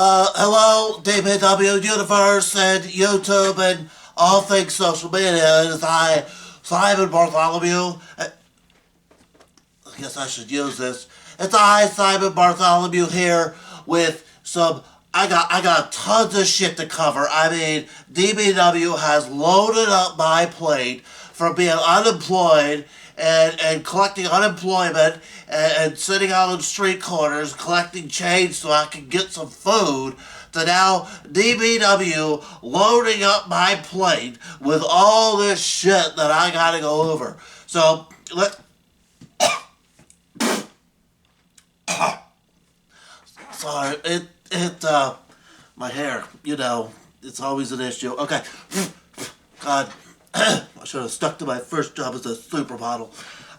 Hello, DBW Universe and YouTube and all things social media. It is I, Simon Bartholomew. I guess I should use this. It's I, Simon Bartholomew, here with some. I got tons of shit to cover. I mean, DBW has loaded up my plate for being unemployed and collecting unemployment and sitting out on street corners collecting change so I can get some food, to now DBW loading up my plate with all this shit that I gotta go over. So, sorry, my hair, it's always an issue. Okay, God, I should have stuck to my first job as a supermodel.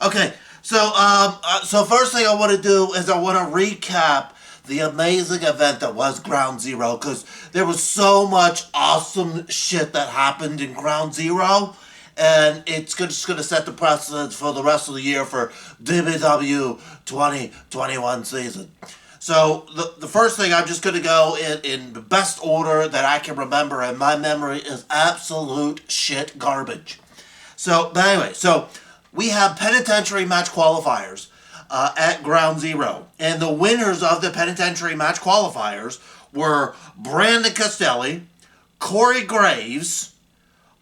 Okay, so first thing I want to do is I want to recap the amazing event that was Ground Zero, because there was so much awesome shit that happened in Ground Zero, and it's just going to set the precedence for the rest of the year for DBW 2021 season. So the first thing, I'm just going to go in the best order that I can remember, and my memory is absolute shit garbage. But anyway, so we have penitentiary match qualifiers at Ground Zero. And the winners of the penitentiary match qualifiers were Brandon Castelli, Corey Graves,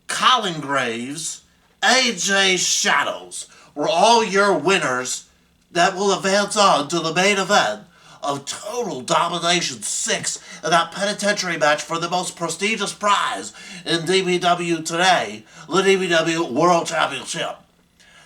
Colin Graves, AJ Shadows were all your winners that will advance on to the main event of Total Domination 6 in that penitentiary match for the most prestigious prize in DBW today, the DBW World Championship.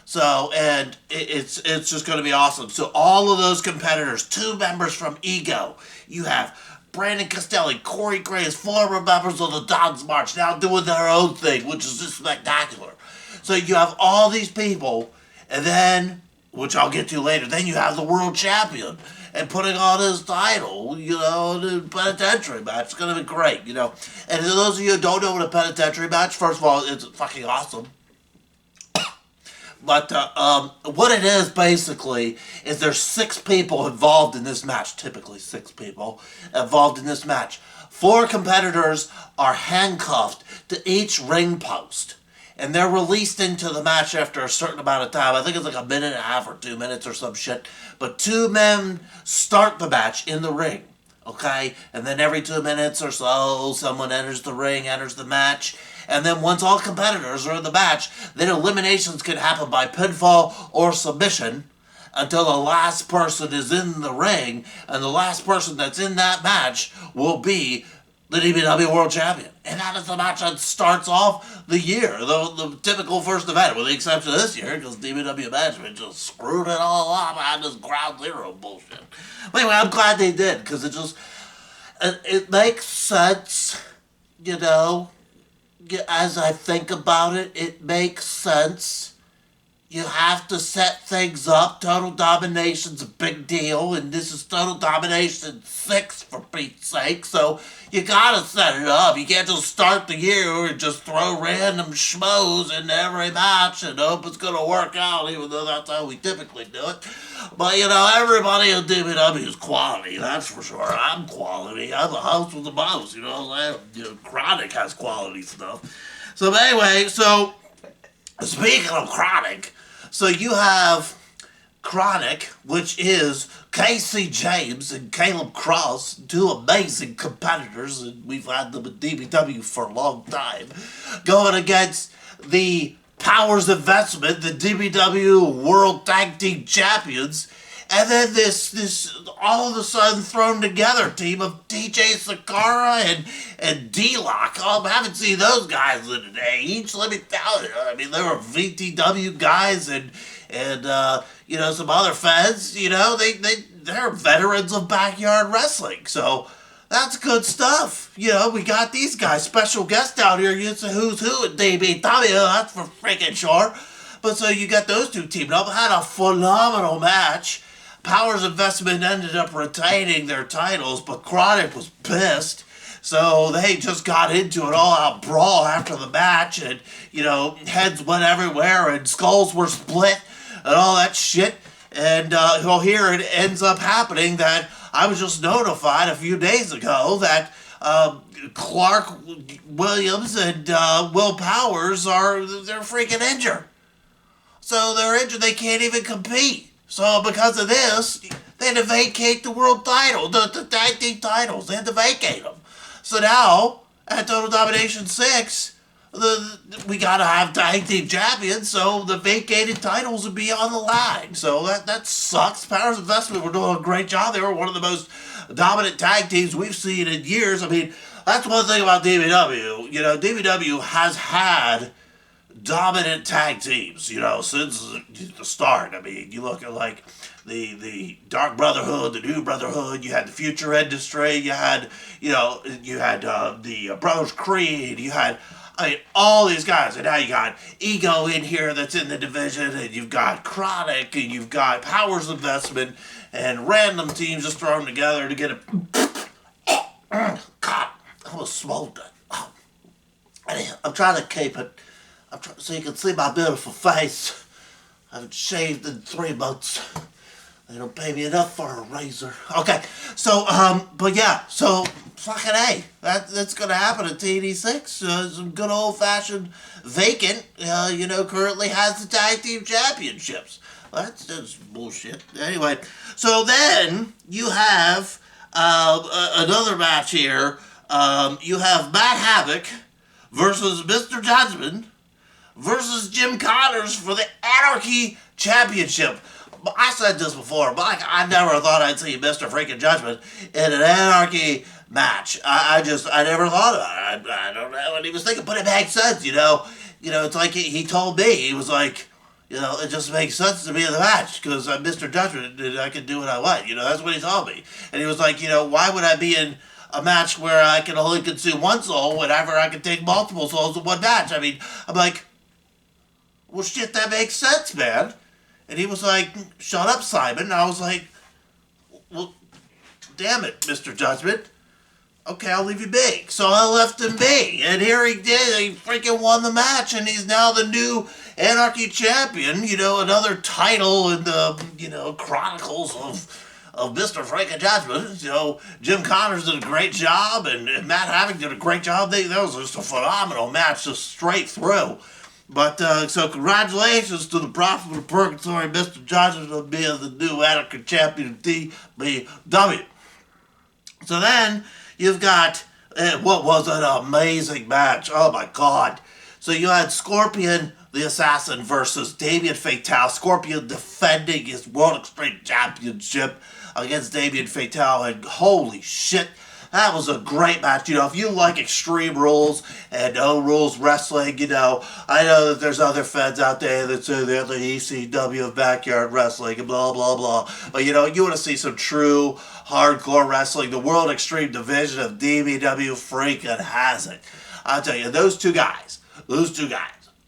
So, and it's just going to be awesome. So all of those competitors, 2 members from Ego, you have Brandon Castelli, Corey Graves, former members of the Don's March, now doing their own thing, which is just spectacular. So you have all these people, and then, which I'll get to later, then you have the world champion and putting on his title, in a penitentiary match. It's going to be great, And for those of you who don't know what a penitentiary match, first of all, it's fucking awesome. But what it is, basically, is there's 6 people involved in this match, typically 6 people involved in this match. 4 competitors are handcuffed to each ring post, and they're released into the match after a certain amount of time. I think it's like a minute and a half or 2 minutes or some shit. But 2 men start the match in the ring, okay? And then every 2 minutes or so, someone enters the ring, enters the match. And then once all competitors are in the match, then eliminations can happen by pinfall or submission until the last person is in the ring. And the last person that's in that match will be the DBW World Champion. And that is the match that starts off the year, the typical first event, with the exception of this year, because DBW Management just screwed it all up on this Ground Zero bullshit. But anyway, I'm glad they did, because it makes sense, as I think about it, it makes sense. You have to set things up. Total Domination's a big deal, and this is Total Domination 6, for Pete's sake, so you gotta set it up. You can't just start the year and just throw random schmoes into every match and hope it's gonna work out, even though that's how we typically do it. But, everybody in DBW is quality, that's for sure. I'm quality. I'm the host with the most, Chronic has quality stuff. So anyway, speaking of Chronic, so you have Chronic, which is Casey James and Caleb Cross, 2 amazing competitors, and we've had them at DBW for a long time, going against the Powers Investment, the DBW World Tag Team Champions, and then this all of a sudden thrown together team of DJ Sakara and D-Lock. I haven't seen those guys in an age, let me tell you. I mean, they were VTW guys and some other feds, they're veterans of backyard wrestling. So that's good stuff. We got these guys, special guests out here. It's a who's who at DBW, that's for freaking sure. But so you got those 2 teamed up, had a phenomenal match. Powers Investment ended up retaining their titles, but Chronic was pissed. So they just got into an all-out brawl after the match, and, heads went everywhere, and skulls were split, and all that shit. And here it ends up happening that I was just notified a few days ago that Clark Williams and Will Powers they're freaking injured. So they're injured. They can't even compete. So because of this, they had to vacate the world title, the tag team titles. They had to vacate them. So now at Total Domination 6, we gotta have tag team champions, so the vacated titles would be on the line. So that sucks. Powers Investment were doing a great job. They were one of the most dominant tag teams we've seen in years. I mean, that's one thing about DBW. You know, DBW has had dominant tag teams, you know, since the start. I mean, you look at like the Dark Brotherhood, the New Brotherhood. You had the Future Industry. You had the Brothers Creed. You had, I mean, all these guys, and now you got Ego in here that's in the division, and you've got Chronic, and you've got Powers Investment, and random teams just thrown together to get a. God, I almost smoked it. Oh. I'm trying to keep it. So you can see my beautiful face. I haven't shaved in 3 months. They don't pay me enough for a razor. Okay, so, but yeah, so, fucking A. That's gonna happen at TD6. Some good old-fashioned vacant, currently has the tag team championships. That's just bullshit. Anyway, so then you have another match here. You have Matt Havoc versus Mr. Judgment versus Jim Connors for the Anarchy Championship. I said this before, but I never thought I'd see Mr. Freaking Judgment in an Anarchy match. I never thought about it. I don't know what he was thinking, but it makes sense, you know. It's like he told me, he was like, it just makes sense to me in the match, because I'm Mr. Judgment, and I can do what I want. That's what he told me. And he was like, why would I be in a match where I can only consume one soul whenever I can take multiple souls in one match? I mean, I'm like, well, shit, that makes sense, man. And he was like, shut up, Simon. And I was like, well, damn it, Mr. Judgment. Okay, I'll leave you be. So I left him be. And here he did. He freaking won the match. And he's now the new Anarchy champion. Another title in the, chronicles of Mr. Freaking Judgment. Jim Connors did a great job. And Matt Havoc did a great job. That was just a phenomenal match, just straight through. But, so congratulations to the Prophet of Purgatory, Mr. Judgment, of being the new Anarchy champion of DBW. So then, you've got, what was an amazing match. Oh my God. So you had Scorpion the Assassin versus Damien Fatale. Scorpion defending his World Extreme Championship against Damien Fatale. And holy shit, that was a great match. If you like Extreme Rules and No Rules Wrestling, I know that there's other fans out there that say they're the ECW of backyard wrestling and blah, blah, blah. But, you want to see some true hardcore wrestling. The World Extreme Division of DBW freaking has it. I'll tell you, those two guys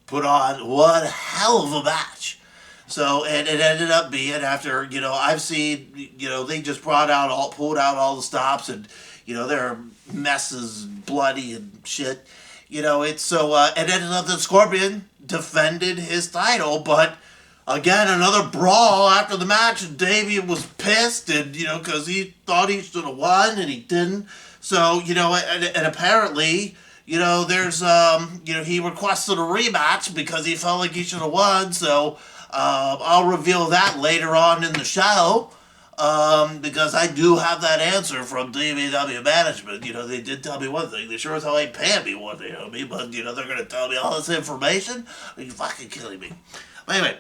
put on one hell of a match. So, and it ended up being after, I've seen, they just pulled out all the stops, and, their messes bloody and shit. It's so, it ended up that Scorpion defended his title, but again, another brawl after the match, and Damien was pissed, and, because he thought he should have won, and he didn't. So, and apparently, there's, he requested a rematch because he felt like he should have won, so, I'll reveal that later on in the show, because I do have that answer from DBW management. They did tell me one thing. They sure as hell ain't paying me what they owe me, but, they're going to tell me all this information? Are you fucking killing me? Anyway,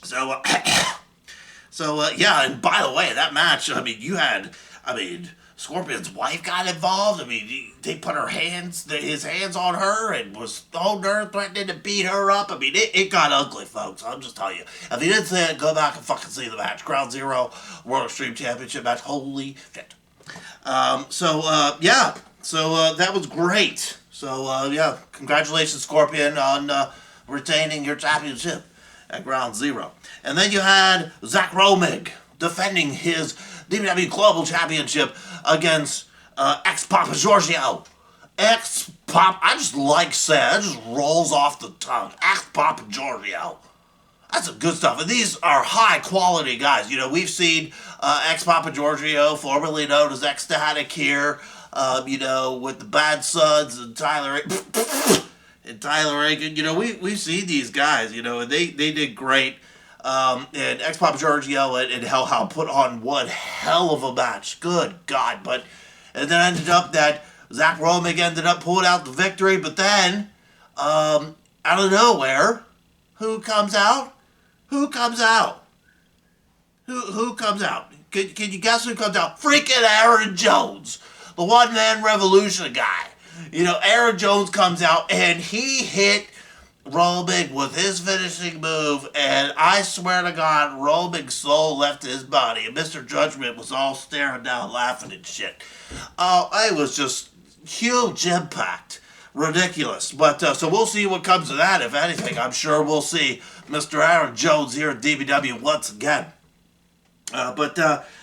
so, yeah, and by the way, that match, Scorpion's wife got involved. They put his hands on her and was holding her, threatening to beat her up. It got ugly, folks. I'm just telling you. If you didn't see it, go back and fucking see the match. Ground Zero World Extreme Championship match. Holy shit. Yeah. So, that was great. So, yeah, congratulations, Scorpion, on retaining your championship at Ground Zero. And then you had Zach Romig defending his DBW Global Championship against ex-Papa Giorgio. Ex-Papa, I just like saying, it just rolls off the tongue. Ex-Papa Giorgio. That's some good stuff. And these are high quality guys. You know, we've seen ex Papa Giorgio, formerly known as Ecstatic here, you know, with the Bad Sons and Tyler and Tyler Aiken. You know, we've seen these guys, you know, and they did great. And ex Papa Giorgio and Hellhound put on one hell of a match. Good God. But, and then ended up that Zach Romig ended up pulling out the victory. But then, out of nowhere, who comes out? Who comes out? Who comes out? Can you guess who comes out? Freaking Aaron Jones, the one-man revolution guy. You know, Aaron Jones comes out and he hit Romig with his finishing move, and I swear to God, Romig's soul left his body, and Mr. Judgment was all staring down, laughing and shit. Oh, it was just huge impact. Ridiculous. But so we'll see what comes of that, if anything. I'm sure we'll see Mr. Aaron Jones here at DBW once again. But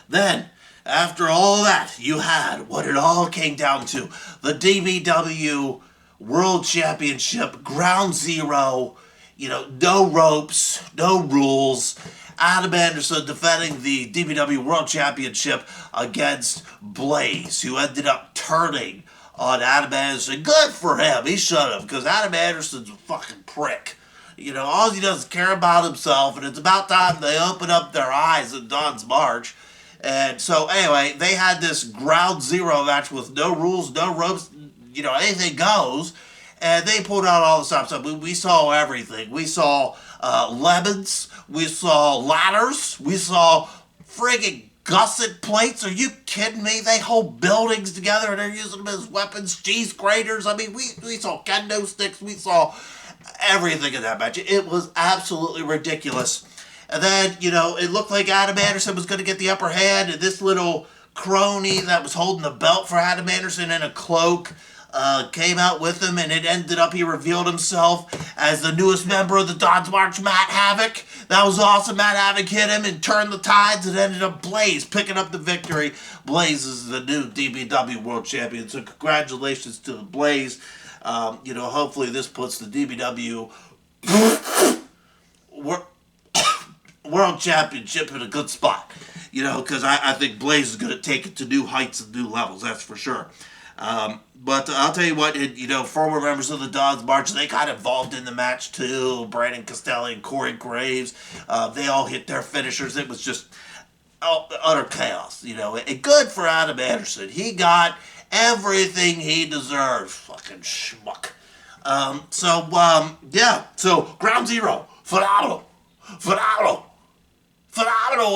then, after all that, you had what it all came down to. The DBW World Championship, Ground Zero. You know, no ropes, no rules. Adam Anderson defending the DBW World Championship against Blaze, who ended up turning on Adam Anderson. Good for him. He should have, because Adam Anderson's a fucking prick. You know, all he does is care about himself, and it's about time they open up their eyes in Don's March. And so, anyway, they had this Ground Zero match with no rules, no ropes, you know, anything goes. And they pulled out all the stuff. We saw everything. We saw lemons. We saw ladders. We saw friggin' gusset plates. Are you kidding me? They hold buildings together and they're using them as weapons. Cheese graters. I mean, we saw kendo sticks. We saw everything in that match. It was absolutely ridiculous. And then, you know, it looked like Adam Anderson was going to get the upper hand, and this little crony that was holding the belt for Adam Anderson in a cloak came out with him, and it ended up he revealed himself as the newest member of the Don's March, Matt Havoc. That was awesome. Matt Havoc hit him and turned the tides, and ended up Blaze picking up the victory. Blaze is the new DBW World Champion, so congratulations to Blaze. You know, hopefully this puts the DBW World Championship in a good spot. You know, because I think Blaze is going to take it to new heights and new levels, that's for sure. But I'll tell you what, you know, former members of the Don's March, they got involved in the match too. Brandon Costelli and Corey Graves, they all hit their finishers. It was just utter chaos, you know. And good for Adam Anderson. He got everything he deserved. Fucking schmuck. Yeah. So, Ground Zero. Phenomenal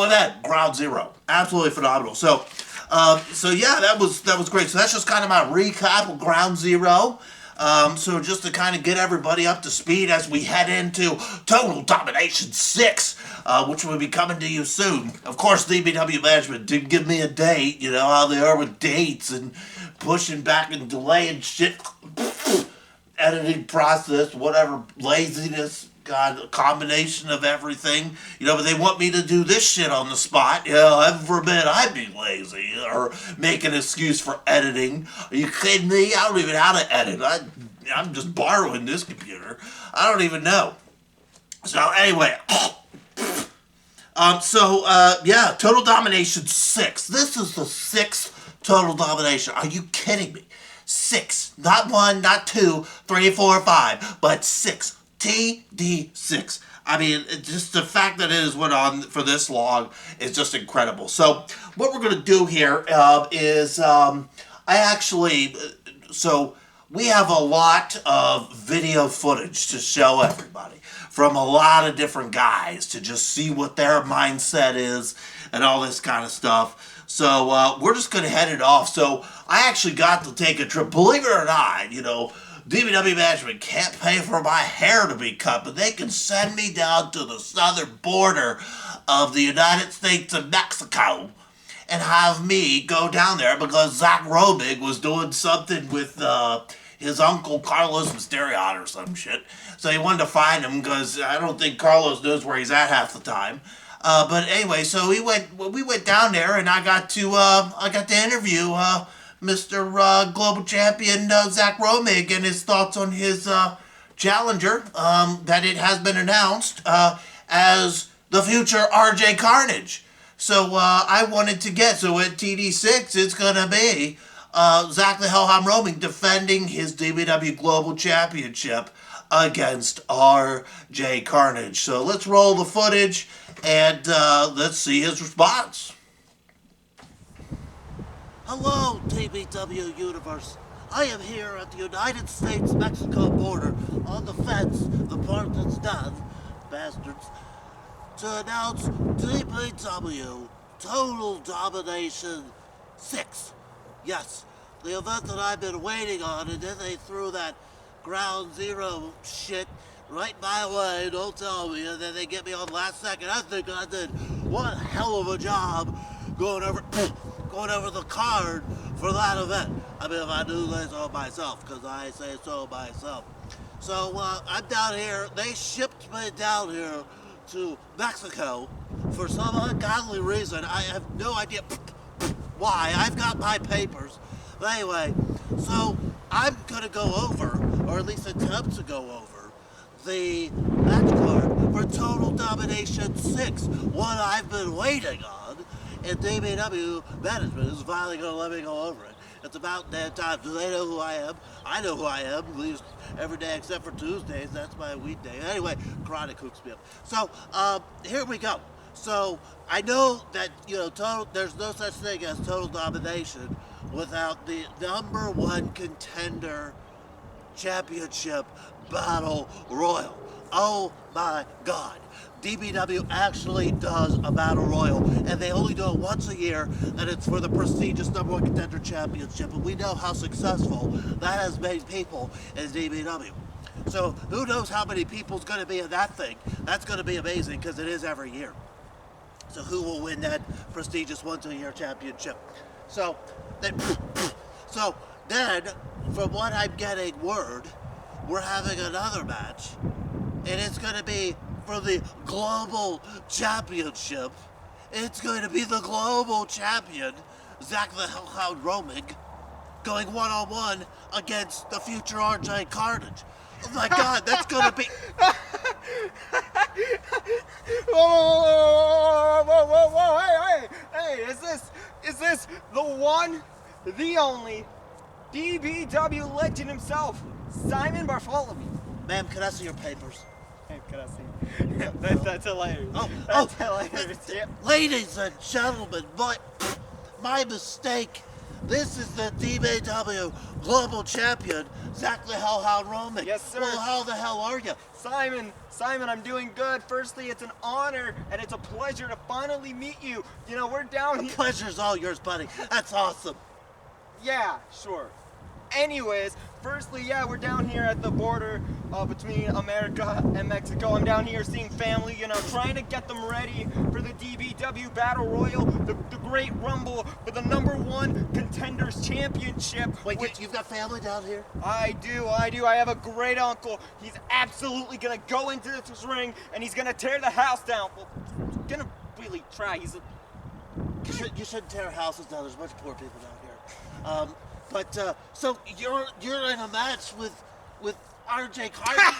event. Ground Zero. Absolutely phenomenal. So yeah, that was great. So that's just kind of my recap of Ground Zero. So just to kind of get everybody up to speed as we head into Total Domination 6, which will be coming to you soon. Of course, DBW Management didn't give me a date. You know how they are with dates and pushing back and delaying shit. Editing process, whatever, laziness. God, a combination of everything, you know, but they want me to do this shit on the spot. You know, heaven forbid I be lazy or make an excuse for editing. Are you kidding me? I don't even know how to edit. I'm just borrowing this computer. I don't even know. So anyway, yeah, Total Domination 6. This is the 6th Total Domination. Are you kidding me? 6, not 1, not 2, 3, 4, 5, but 6. TD6. I mean, just the fact that it has went on for this long is just incredible. So what we're going to do here is so we have a lot of video footage to show everybody from a lot of different guys to just see what their mindset is and all this kind of stuff. So we're just going to head it off. So I actually got to take a trip, believe it or not, you know, DBW Management can't pay for my hair to be cut, but they can send me down to the southern border of the United States and Mexico and have me go down there because Zach Romig was doing something with his uncle Carlos Mysterion or some shit. So he wanted to find him because I don't think Carlos knows where he's at half the time. But anyway, so we went down there and I got to interview Mr. Global Champion Zach Romig and his thoughts on his challenger, that it has been announced, as the future RJ Carnage. So I wanted to get, so at TD6 it's going to be Zach the Hellhound Roaming defending his DBW Global Championship against RJ Carnage. So let's roll the footage and let's see his response. Hello, DBW Universe. I am here at the United States-Mexico border on the fence, the part that's done, bastards, to announce DBW Total Domination 6. Yes, the event that I've been waiting on, and then they threw that Ground Zero shit right my way, don't tell me, and then they get me on the last second. I think I did one hell of a job going over the card for that event. I mean, if I do say so myself, because I say so myself. So I'm down here. They shipped me down here to Mexico for some ungodly reason. I have no idea why. I've got my papers. But anyway, so I'm going to go over, or at least attempt to go over, the match card for Total Domination 6, what I've been waiting on. And DBW management is finally going to let me go over it. It's about damn time. Do they know who I am? I know who I am, at least every day except for Tuesdays. That's my weekday. Anyway, chronic hooks me up. So, here we go. So, I know that, there's no such thing as total domination without the number one contender championship battle royal. Oh my God. DBW actually does a battle royal, and they only do it once a year, and it's for the prestigious number one contender championship, and we know how successful that has made people in DBW. So who knows how many people's going to be in that thing? That's going to be amazing, because it is every year. So who will win that prestigious once-a-year championship? So then, from what I'm getting word, we're having another match, and it's going to be for the global championship. It's going to be the global champion, Zach the Hellhound Roaming, going one-on-one against the future RJ Carnage. Oh my God, that's going to be... Whoa, hey, is this the one, the only, DBW legend himself, Simon Bartholomeax? Ma'am, can I see your papers? Can I see? That's hilarious. That's hilarious. Yep. Ladies and gentlemen, my mistake. This is the DBW Global Champion, Zach the Hellhound Roaming. Yes, sir. Well, how the hell are you? Simon, I'm doing good. Firstly, it's an honor and it's a pleasure to finally meet you. We're down here. The pleasure's all yours, buddy. That's awesome. Yeah, sure. Anyways, firstly, yeah, we're down here at the border between America and Mexico. I'm down here seeing family, trying to get them ready for the DBW Battle Royal, the Great Rumble for the number one Contenders Championship. Wait, you've got family down here? I do. I have a great uncle. He's absolutely gonna go into this ring and he's gonna tear the house down. Well, he's gonna really try. You shouldn't tear houses down. There's a bunch of poor people down here. So you're in a match with RJ Carnage.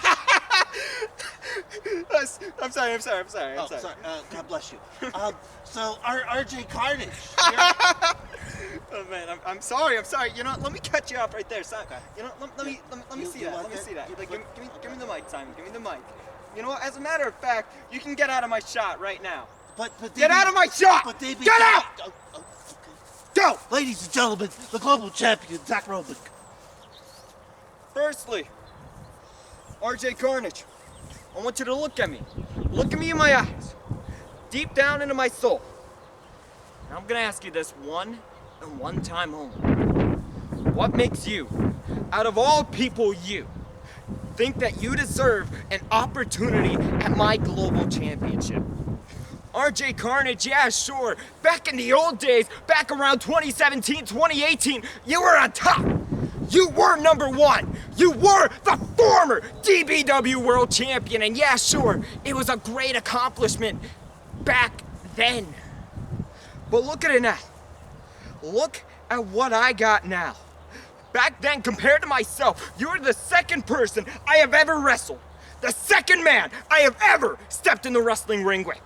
I'm sorry. Oh, sorry. God bless you. So RJ Carnage. Oh man, I'm sorry. Let me cut you off right there, Simon. Okay. Let me see that. Let me see that. Like, give me the mic, Simon. Give me the mic. As a matter of fact, you can get out of my shot right now. But get out of my shot! Get out! Okay. Go! Ladies and gentlemen, the global champion, Zach Roaming. Firstly, RJ Carnage, I want you to look at me. Look at me in my eyes. Deep down into my soul. Now I'm gonna ask you this one time only. What makes you, out of all people think that you deserve an opportunity at my global championship? RJ Carnage, yeah, sure. Back in the old days, back around 2017, 2018, you were on top. You were number one. You were the former DBW World Champion. And yeah, sure, it was a great accomplishment back then. But look at it now. Look at what I got now. Back then, compared to myself, you were the second person I have ever wrestled The second man I have ever stepped in the wrestling ring with.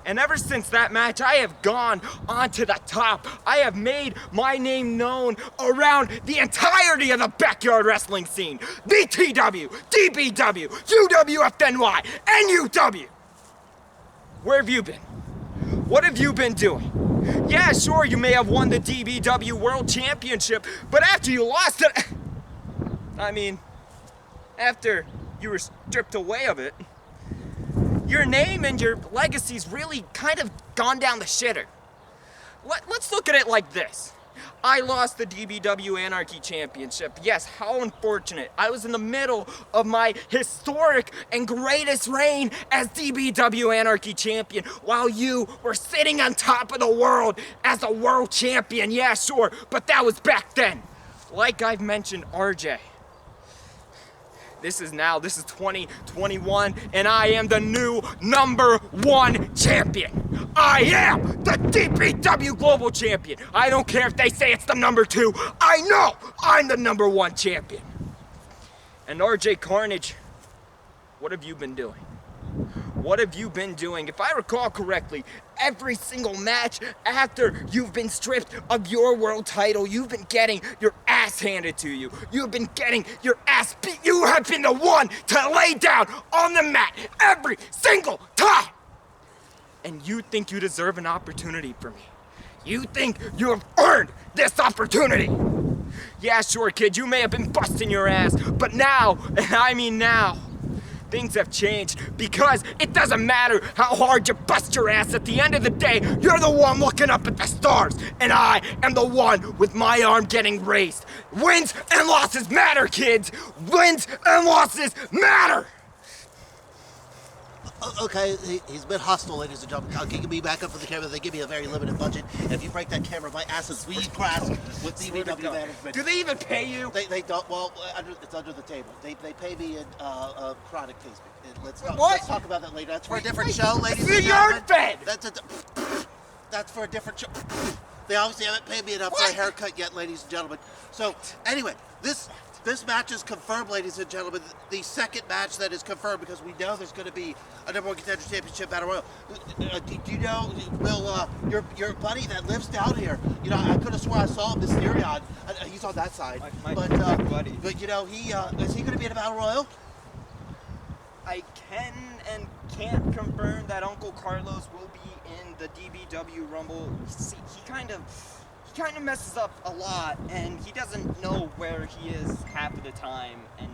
And ever since that match, I have gone on to the top. I have made my name known around the entirety of the backyard wrestling scene. DTW, DBW, UWFNY, NUW. Where have you been? What have you been doing? Yeah, sure, you may have won the DBW World Championship, but after you lost it, after you were stripped away of it, your name and your legacy's really kind of gone down the shitter. Let's look at it like this. I lost the DBW Anarchy Championship. Yes, how unfortunate. I was in the middle of my historic and greatest reign as DBW Anarchy Champion while you were sitting on top of the world as a world champion. Yeah, sure, but that was back then. Like I've mentioned, RJ. This is 2021, and I am the new #1 champion. I am the DBW Global Champion. I don't care if they say it's the #2. I know I'm the #1 champion. And RJ Carnage, what have you been doing? What have you been doing? If I recall correctly, every single match after you've been stripped of your world title, you've been getting your ass handed to you. You've been getting your ass beat. You have been the one to lay down on the mat every single time. And you think you deserve an opportunity from me. You think you have earned this opportunity. Yeah, sure, kid, you may have been busting your ass, but now, and I mean now, things have changed because it doesn't matter how hard you bust your ass. At the end of the day, you're the one looking up at the stars, and I am the one with my arm getting raised. Wins and losses matter, kids. Wins and losses matter. Okay, he's a bit hostile, ladies and gentlemen. Can you be back up for the camera? They give me a very limited budget. If you break that camera, my ass is weed grass with DBW management. Do they even pay you? They don't. Well, it's under the table. They pay me in product placement. Let's talk about that later. That's for a different show, ladies and gentlemen. Fed. That's for a different show. They obviously haven't paid me enough for a haircut yet, ladies and gentlemen. So anyway, this match is confirmed, ladies and gentlemen. The second match that is confirmed, because we know there's going to be a #1 contender championship battle royal. Do you know, Will, your buddy that lives down here? You know, I could have swore I saw him, Mysterion. He's on that side. My buddy. But you know, is he going to be in a battle royal? I can and can't confirm that Uncle Carlos will be in the DBW Rumble. See, he kind of messes up a lot, and he doesn't know where he is half of the time, and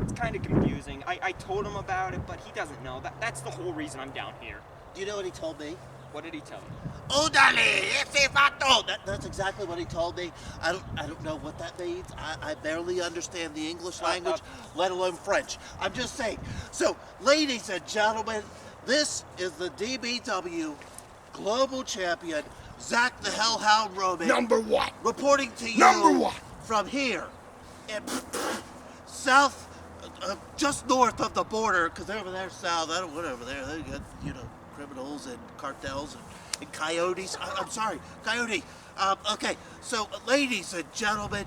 it's kind of confusing. I told him about it, but he doesn't know. That's the whole reason I'm down here. Do you know what he told me? What did he tell you? Udali, ese vato. That's exactly what he told me. I don't know what that means. I barely understand the English language, let alone French. I'm just saying. So, ladies and gentlemen, this is the DBW Global Champion, Zach the Hellhound Roman. #1. Reporting to you #1. from here in south, just north of the border, because they're over there south. I don't want over there. They got, criminals and cartels and coyotes. I'm sorry, coyote. Okay, so ladies and gentlemen,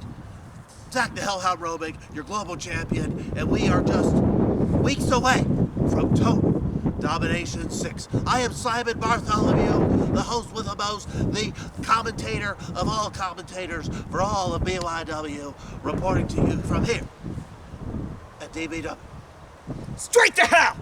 Zach the Hellhound Roman, your global champion, and we are just weeks away from Total Domination 6. I am Simon Bartholomeax, the host with the most, the commentator of all commentators for all of BYW, reporting to you from here at DBW. Straight to hell!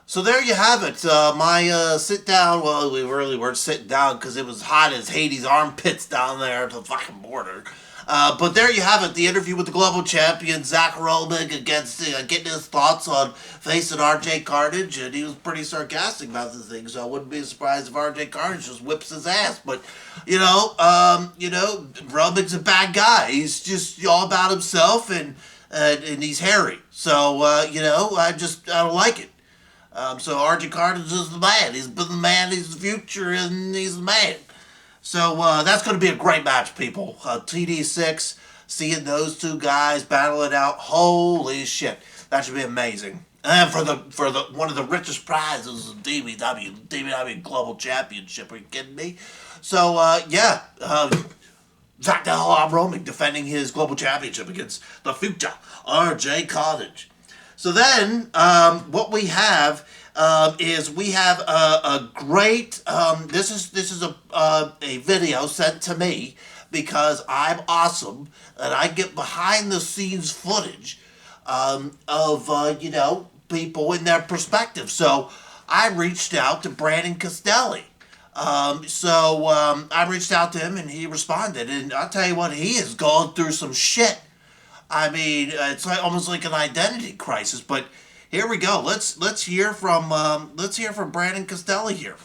So there you have it. My sit down. Well, we really weren't sitting down because it was hot as Hades' armpits down there at the fucking border. But there you have it. The interview with the global champion Zach Roman against getting his thoughts on facing RJ Carnage, and he was pretty sarcastic about the thing. So I wouldn't be surprised if RJ Carnage just whips his ass. But Roman's a bad guy. He's just all about himself, and he's hairy. So I don't like it. So RJ Carnage is the man. He's been the man. He's the future, and he's the man. So that's going to be a great match, people. TD6, seeing those two guys battle it out. Holy shit, that should be amazing. And for the one of the richest prizes of DBW Global Championship. Are you kidding me? So Zach the hell roaming, defending his global championship against the future RJ Carnage. So then, what we have is we have a great. This is a video sent to me because I'm awesome and I get behind the scenes footage of people in their perspective. So I reached out to Brandon Castelli. I reached out to him and he responded, and I'll tell you what, he is going through some shit. I mean, it's like almost like an identity crisis. But here we go. Let's hear from Brandon Castelli here.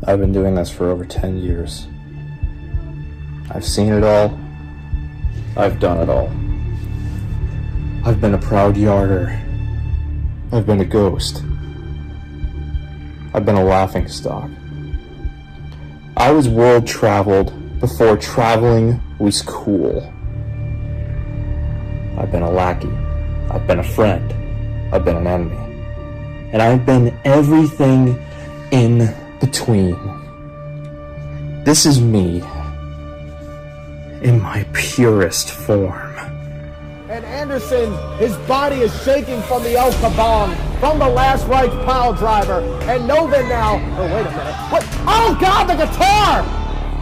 I've been doing this for over 10 years. I've seen it all. I've done it all. I've been a proud yarder. I've been a ghost. I've been a laughingstock. I was world traveled before traveling was cool. I've been a lackey. I've been a friend. I've been an enemy. And I've been everything in between. This is me in my purest form. And Anderson, his body is shaking from the El Kabong, from the last right pile driver. And Novin now, oh wait a minute, what? Oh God, the guitar!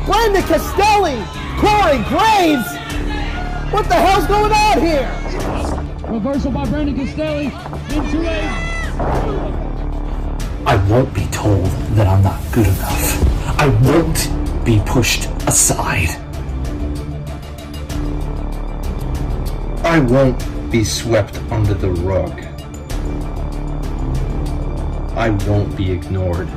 Brandon Castelli, Corey Graves! What the hell's going on here? Reversal by Brandon Castelli into a... I won't be told that I'm not good enough. I won't be pushed aside. I won't be swept under the rug. I won't be ignored.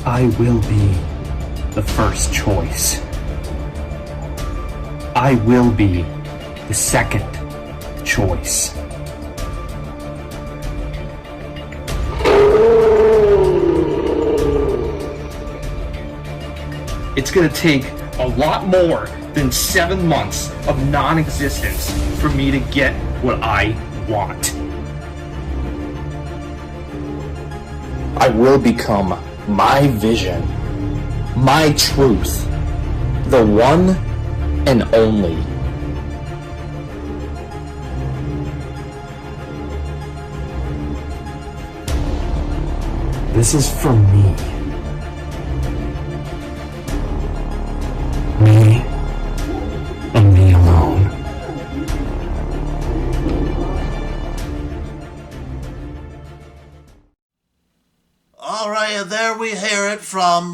I will be the first choice. I will be the second choice. It's gonna take a lot more than 7 months of non-existence for me to get what I want. I will become my vision, my truth, the one and only. This is for me. Me and me alone. All right, and there we hear it from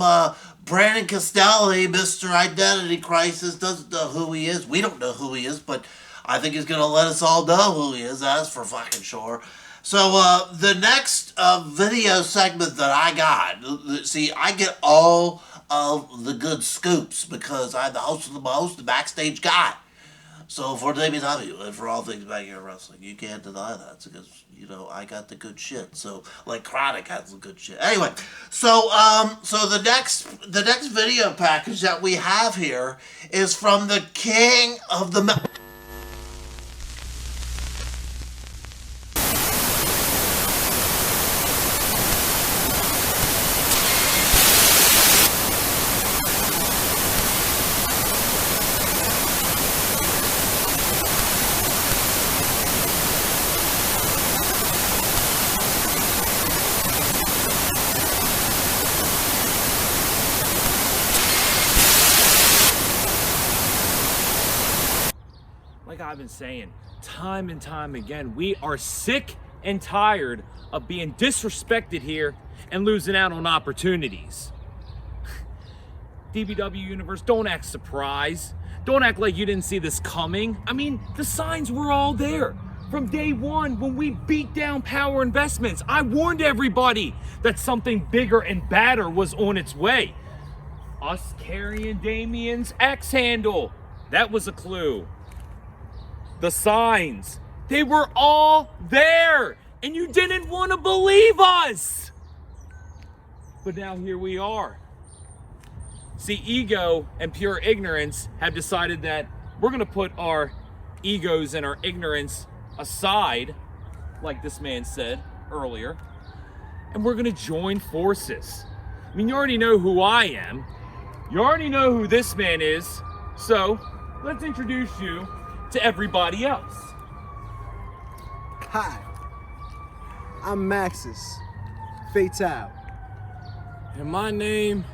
Brandon Castelli, Mr. Identity Crisis. Doesn't know who he is. We don't know who he is, but I think he's going to let us all know who he is. That's for fucking sure. So the next video segment that I got, see, I get all of the good scoops because I'm the host of the most, the backstage guy. So for DBW and for all things back here wrestling, you can't deny that because, I got the good shit. So like Chronic has the good shit. Anyway, so the next video package that we have here is from the king of the Like I've been saying, time and time again, we are sick and tired of being disrespected here and losing out on opportunities. DBW Universe, don't act surprised. Don't act like you didn't see this coming. I mean, the signs were all there. From day one, when we beat down Power Investments, I warned everybody that something bigger and badder was on its way. Us carrying Damien's X handle, that was a clue. The signs, they were all there, and you didn't want to believe us. But now here we are. See, ego and pure ignorance have decided that we're going to put our egos and our ignorance aside, like this man said earlier, and we're gonna join forces. I mean, you already know who I am. You already know who this man is. So let's introduce you to everybody else. Hi, I'm Maxis, Fatal. And my name,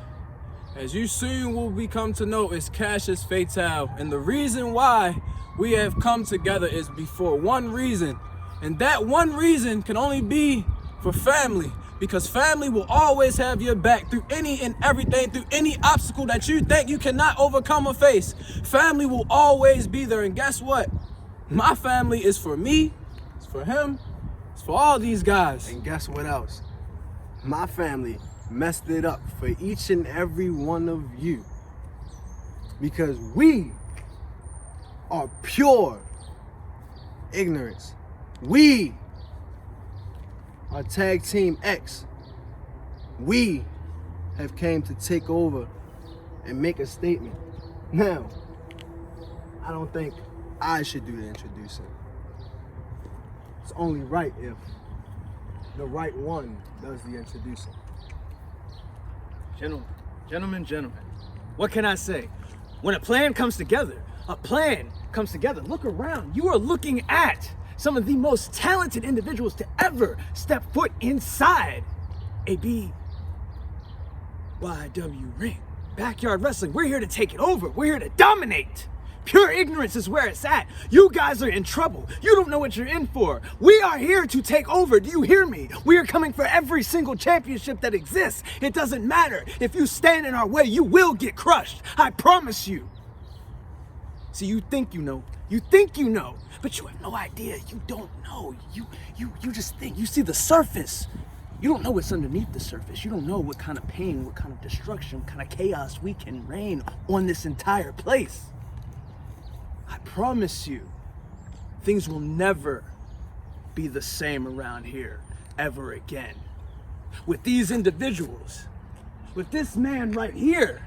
as you soon will become to know, is Cassius Fatal. And the reason why we have come together is for one reason. And that one reason can only be for family. Because family will always have your back through any and everything, through any obstacle that you think you cannot overcome or face. Family will always be there. And guess what? My family is for me, it's for him, it's for all these guys. And guess what else? My family messed it up for each and every one of you. Because we are pure ignorance. We are Tag Team X. We have came to take over and make a statement. Now, I don't think I should do the introducing. It's only right if the right one does the introducing. Gentlemen, what can I say? When a plan comes together, look around. You are looking at some of the most talented individuals to ever step foot inside a BYW ring. Backyard wrestling, we're here to take it over. We're here to dominate. Pure ignorance is where it's at. You guys are in trouble. You don't know what you're in for. We are here to take over. Do you hear me? We are coming for every single championship that exists. It doesn't matter. If you stand in our way, you will get crushed. I promise you. See, you think you know, but you have no idea. You don't know. You just think. You see the surface. You don't know what's underneath the surface. You don't know what kind of pain, what kind of destruction, what kind of chaos we can rain on this entire place. I promise you, things will never be the same around here ever again. With these individuals, with this man right here,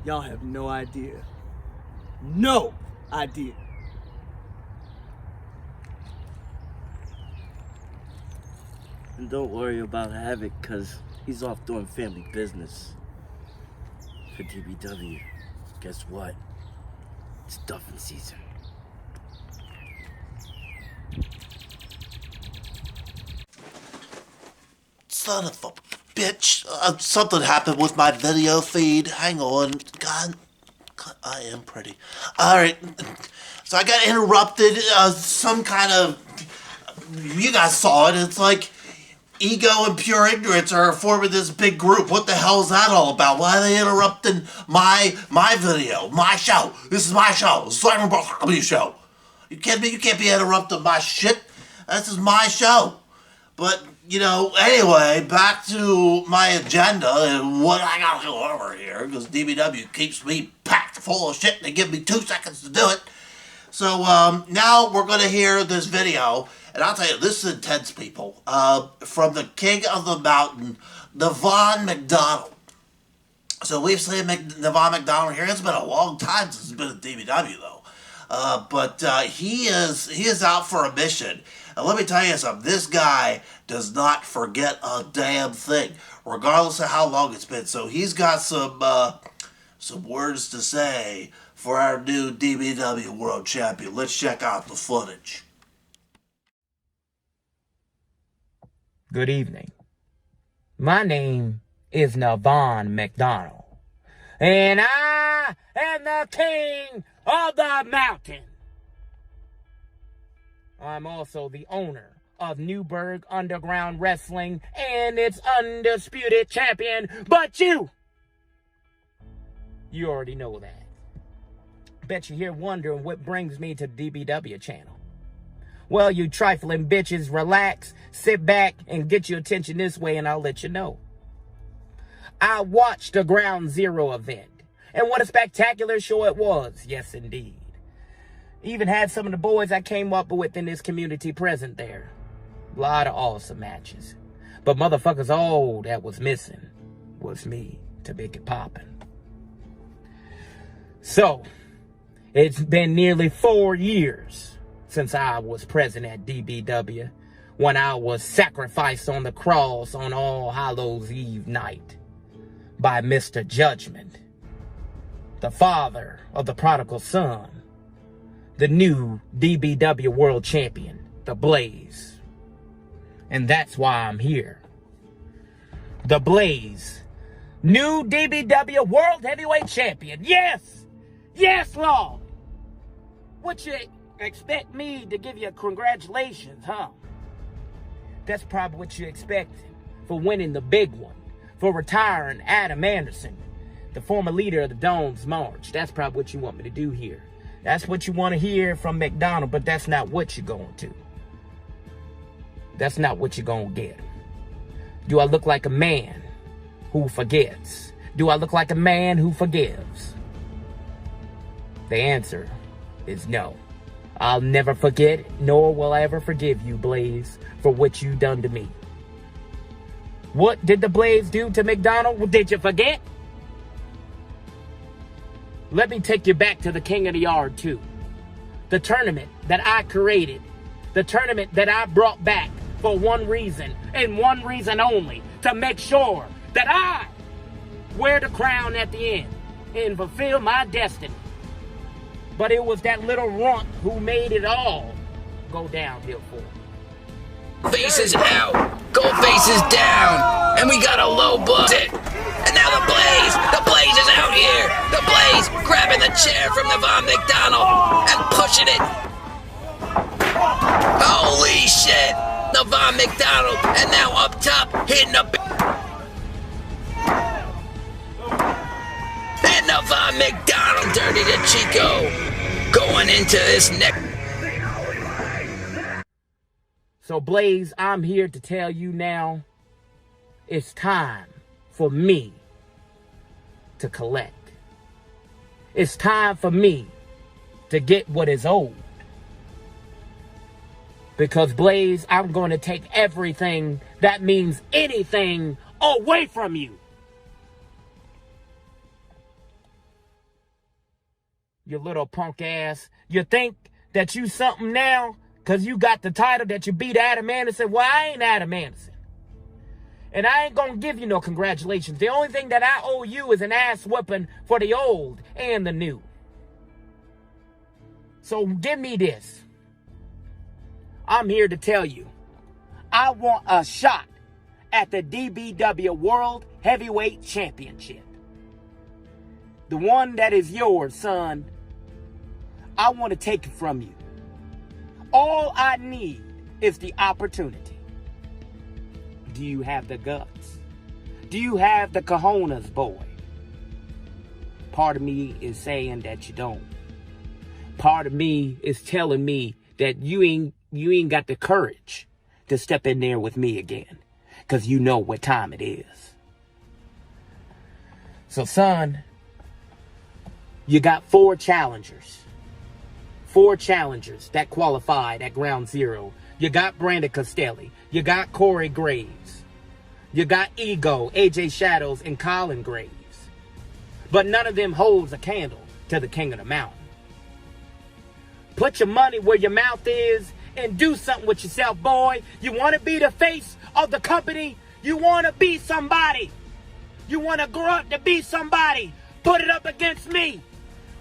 y'all have no idea. No idea. And don't worry about Havoc, cause he's off doing family business. For DBW, guess what? It's duffing season. Son of a bitch. Something happened with my video feed. Hang on. God, I am pretty. Alright. So I got interrupted. Some kind of... You guys saw it. It's like ego and pure ignorance are forming this big group. What the hell is that all about? Why are they interrupting my video, my show? This is my show. It's Simon Bartholomeax show. You kidding me? You can't be interrupting my shit. This is my show. But, you know, anyway, back to my agenda and what I gotta go over here, because DBW keeps me packed full of shit and they give me 2 seconds to do it. So, now we're gonna hear this video. And I'll tell you, this is intense, people. From the king of the mountain, Nevon McDonald. So we've seen Nevon McDonald here. It's been a long time since he's been at DBW, though. But he is out for a mission. And let me tell you something. This guy does not forget a damn thing, regardless of how long it's been. So he's got some words to say for our new DBW World Champion. Let's check out the footage. Good evening. My name is Nevon McDonald, and I am the king of the mountain. I'm also the owner of Newburgh Underground Wrestling and its undisputed champion, but you already know that. Bet you're here wondering what brings me to the DBW channel. Well, you trifling bitches, relax, sit back, and get your attention this way, and I'll let you know. I watched the Ground Zero event, and what a spectacular show it was. Yes, indeed. Even had some of the boys I came up with in this community present there. A lot of awesome matches. But motherfuckers, all that was missing was me to make it poppin'. So, it's been nearly 4 years since I was present at DBW when I was sacrificed on the cross on All Hallows Eve night by Mr. Judgment, the father of the prodigal son, the new DBW world champion, the Blaze. And that's why I'm here. The Blaze, new DBW world heavyweight champion. Yes! Yes, Lord! What you expect me to give you congratulations, huh? That's probably what you expected for winning the big one, for retiring Adam Anderson, the former leader of the Dawn's March. That's probably what you want me to do here. That's what you want to hear from McDonald, but that's not what you're going to. That's not what you're going to get. Do I look like a man who forgets? Do I look like a man who forgives? The answer is no. I'll never forget, nor will I ever forgive you, Blaze, for what you done to me. What did the Blaze do to McDonald? Did you forget? Let me take you back to the King of the Yard, too. The tournament that I created. The tournament that I brought back for one reason, and one reason only. To make sure that I wear the crown at the end and fulfill my destiny. But it was that little runt who made it all go downhill for me. Faces out, gold faces down, and we got a low blow. And now the Blaze is out here. The Blaze grabbing the chair from the Von McDonald and pushing it. Holy shit, the Von McDonald, and now up top hitting the. And the Von McDonald, Dirty to Chico, going into this neck. So, Blaze, I'm here to tell you now, it's time for me to collect. It's time for me to get what is owed. Because, Blaze, I'm going to take everything that means anything away from you. You little punk ass. You think that you something now? Because you got the title that you beat Adam Anderson. Well, I ain't Adam Anderson. And I ain't going to give you no congratulations. The only thing that I owe you is an ass whipping for the old and the new. So give me this. I'm here to tell you, I want a shot at the DBW World Heavyweight Championship. The one that is yours, son. I want to take it from you. All I need is the opportunity. Do you have the guts? Do you have the cojones, boy? Part of me is saying that you don't. Part of me is telling me that you ain't got the courage to step in there with me again. Because you know what time it is. So, son, you got 4 challengers. 4 challengers that qualified at Ground Zero. You got Brandon Costelli. You got Corey Graves. You got Ego, AJ Shadows, and Colin Graves. But none of them holds a candle to the King of the Mountain. Put your money where your mouth is and do something with yourself, boy. You want to be the face of the company? You want to be somebody? You want to grow up to be somebody? Put it up against me.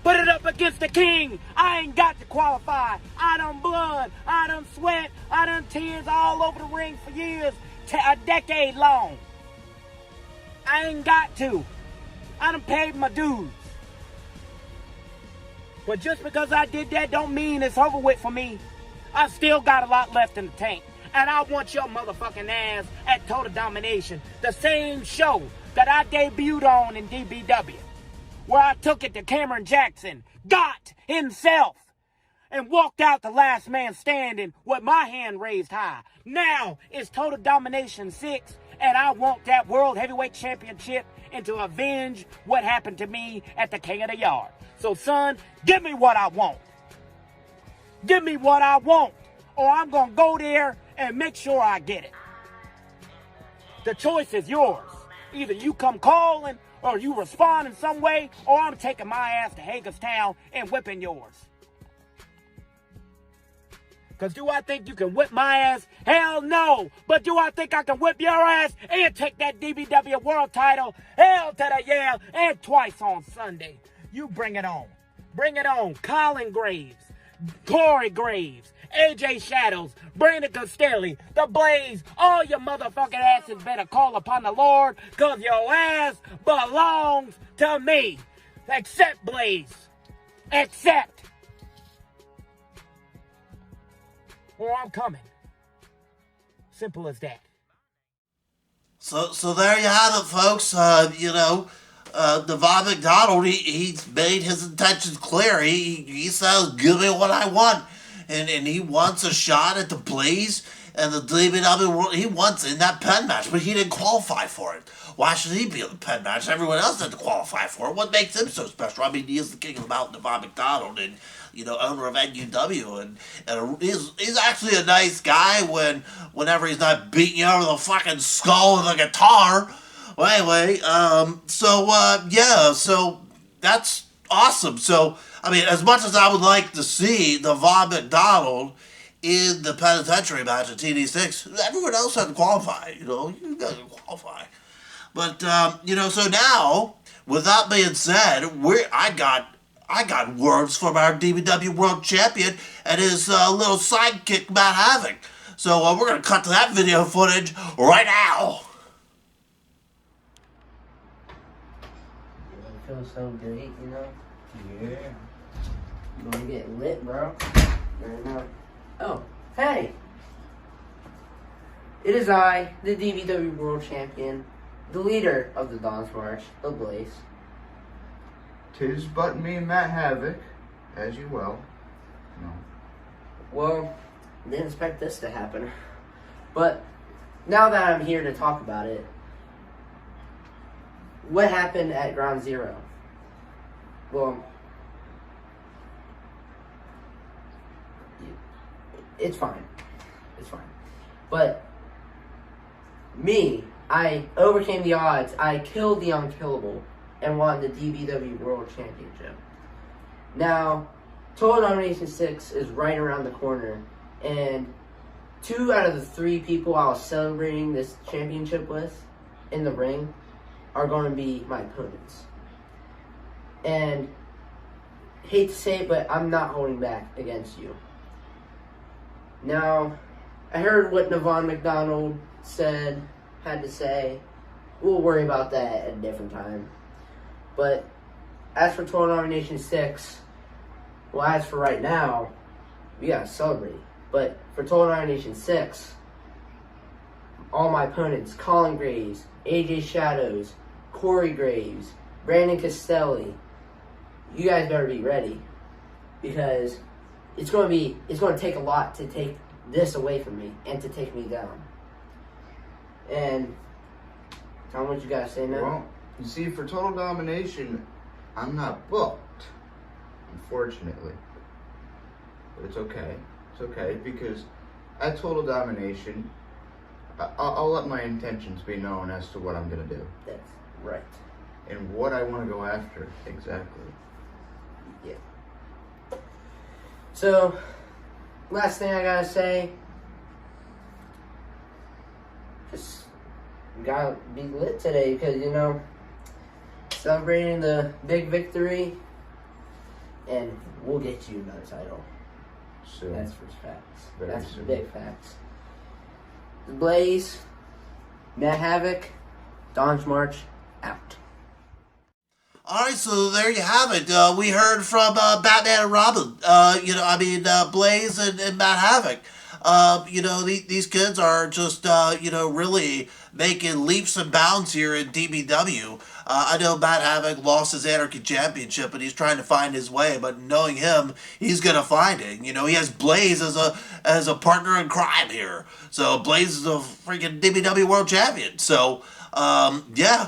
Put it up against the king. I ain't got to qualify. I done blood. I done sweat. I done tears all over the ring for years. A decade long. I ain't got to. I done paid my dues. But just because I did that don't mean it's over with for me. I still got a lot left in the tank. And I want your motherfucking ass at Total Domination. The same show that I debuted on in DBW. Where I took it to Cameron Jackson, got himself, and walked out the last man standing with my hand raised high. Now it's Total Domination 6, and I want that World Heavyweight Championship and to avenge what happened to me at the King of the Yard. So, son, give me what I want. Give me what I want, or I'm going to go there and make sure I get it. The choice is yours. Either you come calling or you respond in some way, or I'm taking my ass to Hagerstown and whipping yours. Because do I think you can whip my ass? Hell no. But do I think I can whip your ass and take that DBW world title? Hell to the yeah, and twice on Sunday. You bring it on. Bring it on. Colin Graves, Corey Graves, AJ Shadows, Brandon Costelli, The Blaze, all your motherfucking asses better call upon the Lord, because your ass belongs to me. Accept, Blaze. Accept. Or I'm coming. Simple as that. So there you have it, folks. Devon McDonald, he's made his intentions clear. He says, give me what I want. And he wants a shot at the Blaze and the DBW World. He wants in that pen match, but he didn't qualify for it. Why should he be in the pen match? Everyone else had to qualify for it. What makes him so special? I mean, he is the king of the mountain, Devon McDonald, and owner of NUW, and he's actually a nice guy whenever he's not beating you over the fucking skull with a guitar. Well, anyway, so that's awesome. So, I mean, as much as I would like to see Devon McDonald in the penitentiary match at TD6, everyone else had to qualify. You got to qualify. But so now, with that being said, I got words from our DBW World Champion and his little sidekick, Matt Havoc. So we're going to cut to that video footage right now. It feels so great, Yeah. You want to get lit, bro? Oh, hey! It is I, the DBW World Champion, the leader of the Dawn's March, the Blaze. 'Tis but me and Matt Havoc, as you well know. Well, didn't expect this to happen. But now that I'm here to talk about it, what happened at Ground Zero? Well, it's fine. It's fine. But me, I overcame the odds. I killed the unkillable and won the DBW World Championship. Now, Total Domination 6 is right around the corner, and 2 out of the 3 people I was celebrating this championship with in the ring are going to be my opponents. And, hate to say it, but I'm not holding back against you. Now, I heard what Devon McDonald had to say. We'll worry about that at a different time. But as for Total Domination 6, well, as for right now, we gotta celebrate. But for Total Domination 6, all my opponents, Colin Graves, AJ Shadows, Corey Graves, Brandon Costelli, you guys better be ready. Because it's gonna take a lot to take this away from me and to take me down. And tell me what you gotta say now. Well, you see, for Total Domination, I'm not booked, unfortunately. But it's okay. It's okay, because at Total Domination, I'll let my intentions be known as to what I'm going to do. That's right. And what I want to go after, exactly. Yeah. So, last thing I gotta say, just gotta be lit today because, celebrating the big victory, and we'll get you another title. Soon. That's for facts. Very That's soon. big facts. The Blaze, Matt Havoc, Dawn's March, out. All right, so there you have it. We heard from Batman and Robin. Blaze and Matt Havoc. These kids are just, really making leaps and bounds here in DBW. I know Matt Havoc lost his Anarchy Championship, and he's trying to find his way. But knowing him, he's gonna find it. He has Blaze as a partner in crime here. So Blaze is a freaking DBW World Champion. So.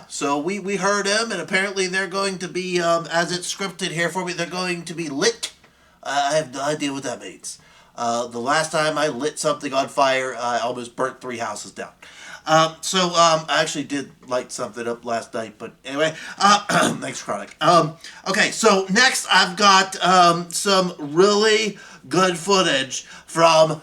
So we heard him, and apparently they're going to be, as it's scripted here for me, they're going to be lit. I have no idea what that means. The last time I lit something on fire, I almost burnt 3 houses down. I actually did light something up last night, but anyway, thanks, Chronic. Okay, so next I've got some really good footage from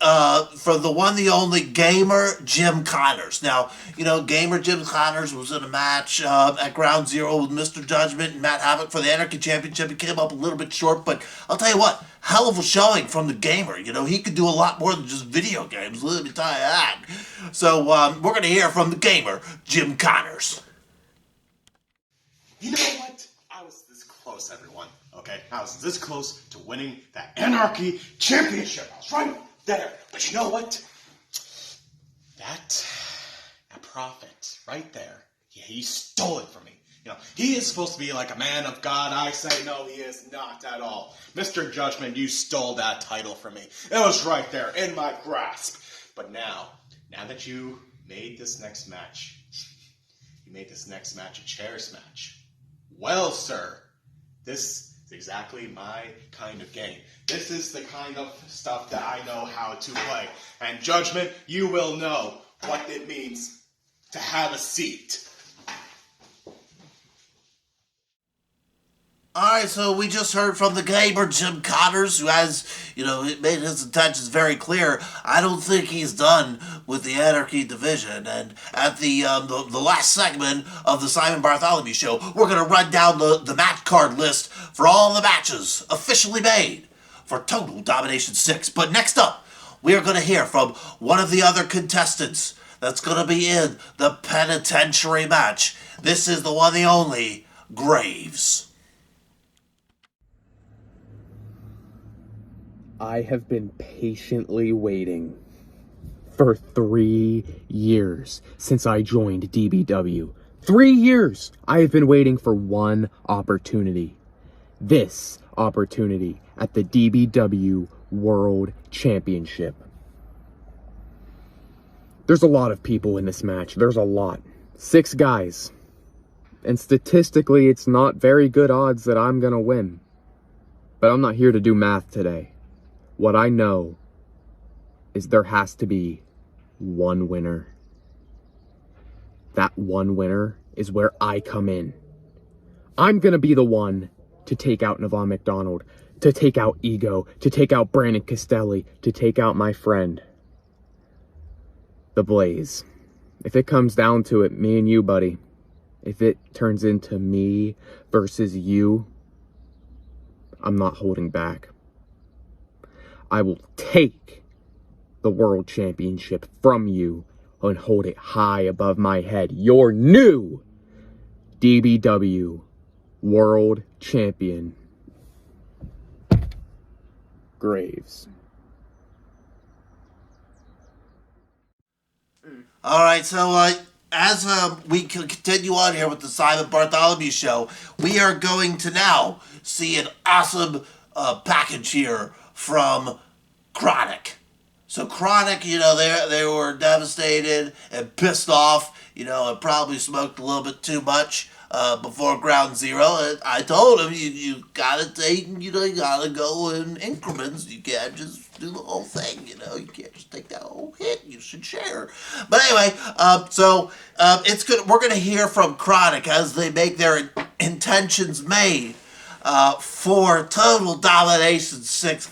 the one, the only Gamer Jim Connors. Now, you know, Gamer Jim Connors was in a match at Ground Zero with Mr. Judgment and Matt Havoc for the Anarchy Championship. He came up a little bit short, but I'll tell you what, hell of a showing from the Gamer. You know, he could do a lot more than just video games, let me tell you that. So, we're going to hear from the Gamer, Jim Connors. You know what? I was this close, everyone. Okay? I was this close to winning that Anarchy Championship. I was right there. But you know what? That prophet right there, yeah, he stole it from me. You know, he is supposed to be like a man of God. I say no, he is not at all. Mr. Judgment, you stole that title from me. It was right there in my grasp. But now that you made this next match, you made this next match a chairs match. Well, sir, this is exactly my kind of game. This is the kind of stuff that I know how to play. And Judgment, you will know what it means to have a seat. Alright, so we just heard from the Gamer, Jim Connors, who has, you know, made his intentions very clear. I don't think he's done with the Anarchy division. And at the last segment of the Simon Bartholomew show, we're going to run down the match card list for all the matches officially made for Total Domination 6. But next up, we are going to hear from one of the other contestants that's going to be in the penitentiary match. This is the one, the only, Graves. I have been patiently waiting for 3 years since I joined DBW. 3 years! I have been waiting for one opportunity. This opportunity at the DBW World Championship. There's a lot of people in this match. There's a lot. 6 guys. And statistically, it's not very good odds that I'm gonna win. But I'm not here to do math today. What I know is there has to be one winner. That one winner is where I come in. I'm gonna be the one to take out Navon McDonald, to take out Ego, to take out Brandon Castelli, to take out my friend, the Blaze. If it comes down to it, me and you, buddy, if it turns into me versus you, I'm not holding back. I will take the World Championship from you and hold it high above my head. Your new DBW World Champion, Graves. Alright, so as we continue on here with the Simon Bartholomew show, we are going to now see an awesome package here from Chronic. So Chronic, you know, they were devastated and pissed off, you know, and probably smoked a little bit too much before Ground Zero. And I told him, you gotta take, you know, you gotta go in increments. You can't just do the whole thing, you know. You can't just take that whole hit. You should share. But anyway, it's good. We're gonna hear from Chronic as they make their intentions made for Total Domination 6.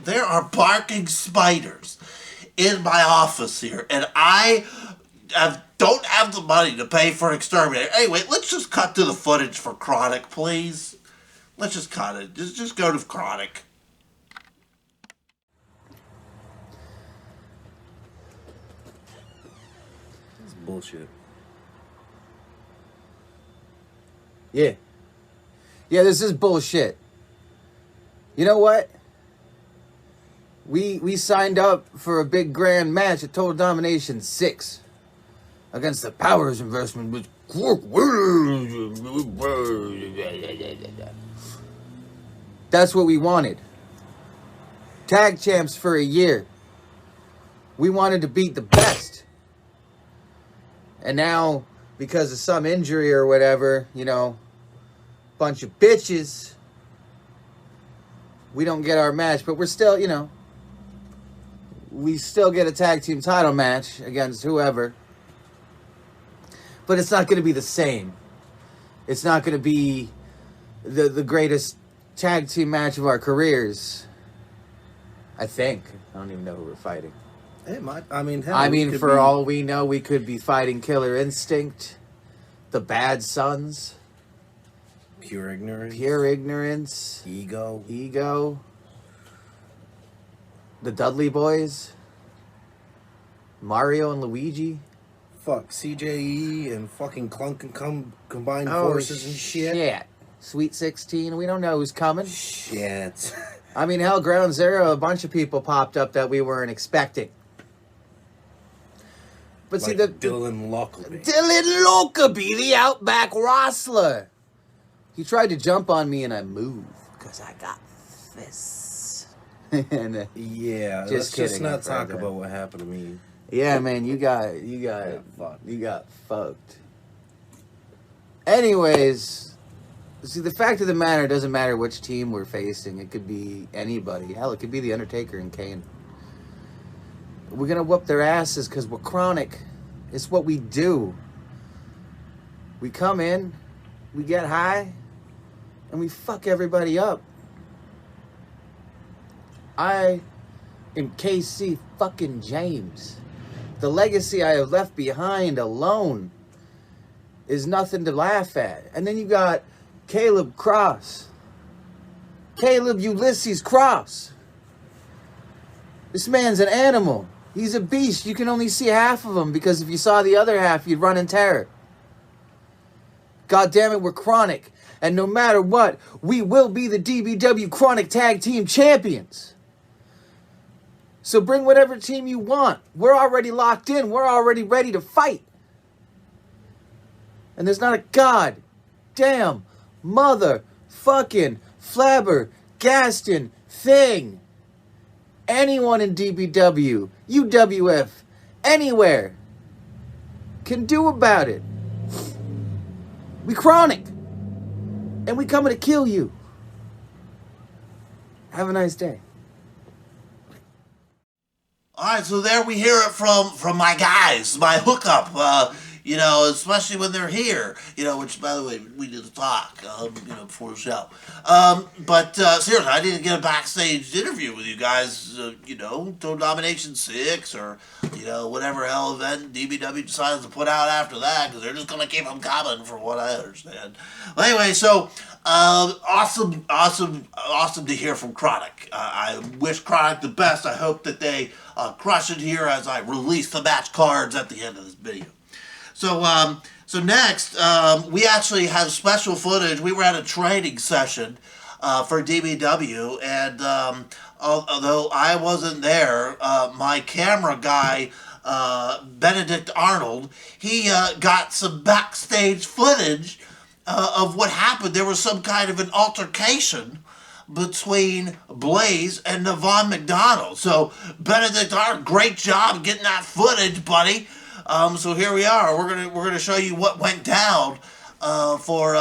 There are barking spiders in my office here, and I don't have the money to pay for an exterminator. Anyway, let's just cut to the footage for Chronic, please. Let's just cut it. Just go to Chronic. It's bullshit. Yeah, this is bullshit. You know what? We signed up for a big grand match at Total Domination 6 against the Powers Investment with That's what we wanted. Tag champs for a year. We wanted to beat the best. And now, because of some injury or whatever, you know, bunch of bitches, we don't get our match, but we're still, you know, we still get a tag team title match against whoever. But it's not going to be the same. It's not going to be the greatest tag team match of our careers. I think. I don't even know who we're fighting. It might. I mean, hell, I mean, for all we know, we could be fighting Killer Instinct, the Bad Sons, Pure Ignorance, Ego, the Dudley Boys, Mario and Luigi. Fuck, CJE and fucking Clunk and combined forces and shit. Sweet 16, we don't know who's coming. Shit. I mean, hell, Ground Zero, a bunch of people popped up that we weren't expecting. But like see, Dylan Lockerbie. Dylan Lockerbie, the Outback Wrestler. He tried to jump on me and I moved because I got fists. And, yeah, just let's kidding. not talk about what happened to me. Yeah, man, you got fucked. Anyways, see, the fact of the matter, doesn't matter which team we're facing. It could be anybody. Hell, it could be The Undertaker and Kane. We're gonna whoop their asses because we're chronic. It's what we do. We come in, we get high, and we fuck everybody up. I am KC fucking James. The legacy I have left behind alone is nothing to laugh at. And then you got Caleb Cross. Caleb Ulysses Cross. This man's an animal. He's a beast. You can only see half of him because if you saw the other half, you'd run in terror. God damn it, we're chronic. And no matter what, we will be the DBW Chronic Tag Team Champions. So bring whatever team you want. We're already locked in. We're already ready to fight. And there's not a goddamn motherfucking flabbergasting thing anyone in DBW, UWF, anywhere can do about it. We chronic. And we coming to kill you. Have a nice day. All right, so there we hear it from my guys, my hookup. You know, especially when they're here. You know, which by the way we did a talk. You know, before the show. But seriously, I didn't get a backstage interview with you guys. You know, Total Domination 6 or you know whatever hell event DBW decides to put out after that because they're just gonna keep them coming, from what I understand. Well, anyway, so. Awesome to hear from Chronic. I wish Chronic the best. I hope that they crush it here as I release the match cards at the end of this video. So next, we actually have special footage. We were at a training session for DBW, and although I wasn't there, my camera guy, Benedict Arnold, he got some backstage footage of what happened. There was some kind of an altercation between Blaze and Navon McDonald. So Benedict Arnold, great job getting that footage, buddy. So here we are. We're gonna show you what went down for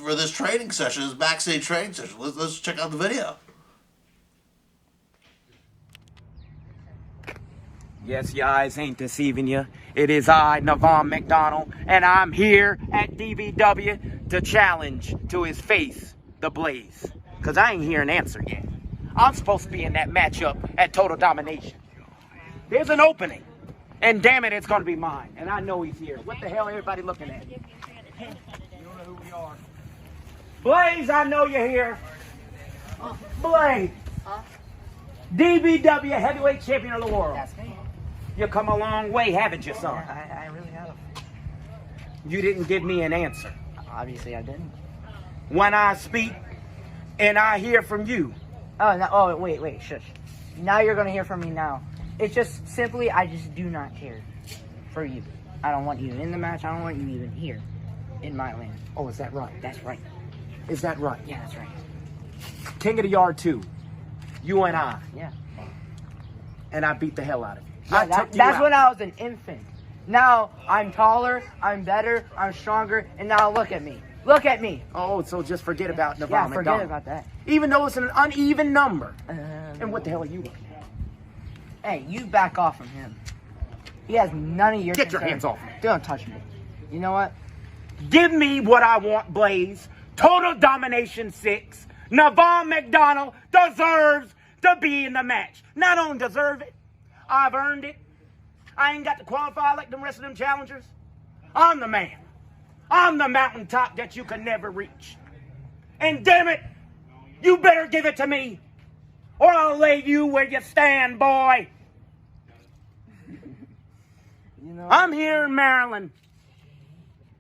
this training session, this backstage training session. Let's check out the video. Yes, your eyes ain't deceiving you. It is I, Navon McDonald, and I'm here at DBW to challenge to his face, the Blaze. Because I ain't hear an answer yet. I'm supposed to be in that matchup at Total Domination. There's an opening, and damn it, it's going to be mine. And I know he's here. What the hell everybody looking at? You don't know who we are. Blaze, I know you're here. Blaze. DBW Heavyweight Champion of the World. That's me. You come a long way, haven't you, son? I really have. You didn't give me an answer. Obviously, I didn't. When I speak and I hear from you. Oh, no, oh, wait, shush. Now you're going to hear from me now. It's just simply, I just do not care for you. I don't want you in the match. I don't want you even here in my land. Oh, is that right? That's right. Is that right? Yeah, that's right. King of the Yard 2. You and I. Yeah. And I beat the hell out of you. Yeah, that's when I was an infant. Now I'm taller, I'm better, I'm stronger, and now look at me. Look at me. Oh, so just forget about Navon Yeah, McDonald. forget about that. Even though it's an uneven number. And what the hell are you looking at? Hey, you back off from him. He has none of your Get your concern. hands off me. Don't touch me. You know what? Give me what I want, Blaze. Total Domination 6. Navon McDonald deserves to be in the match. Not only deserve it, I've earned it. I ain't got to qualify like the rest of them challengers. I'm the man. I'm the mountaintop that you can never reach. And damn it, you better give it to me, or I'll lay you where you stand, boy. You know. I'm here in Maryland.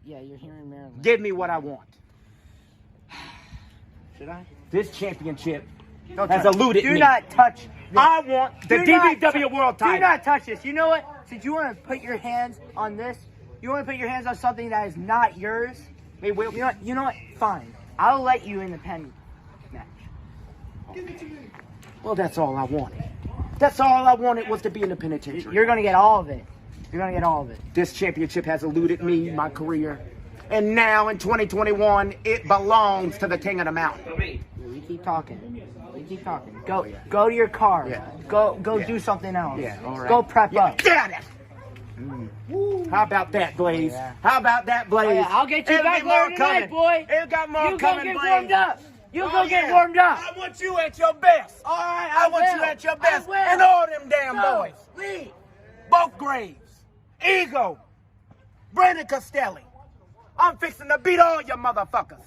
Yeah, you're here in Maryland. Give me what I want. Should I? This championship Don't has touch- eluded do me. not touch this. I want the Do not DBW tou- World title. Do not touch this. You know what? Since you want to put your hands on this, you want to put your hands on something that is not yours. Hey, Will. You know what? Fine. I'll let you in the penny match. Well, that's all I wanted. That's all I wanted was to be in the penitentiary. You're gonna get all of it. You're gonna get all of it. This championship has eluded me, my career. And now in 2021, it belongs to the King of the Mountain. We keep talking. We keep talking. Go to your car. Yeah. Go do something else. Yeah, all right. Go prep up. Get out of there. How about that, Blaze? Yeah. How about that, Blaze? Oh, yeah, I'll get you It'll back be more later tonight, coming. boy. It'll got more You coming, go get Blaze. warmed up. You Oh, go get yeah. warmed up. I want you at your best. All right, I want you will. at your I best. will. And all them damn No, boys. leave. Both Graves, Ego, Brandon Costelli. I'm fixing to beat all you motherfuckers.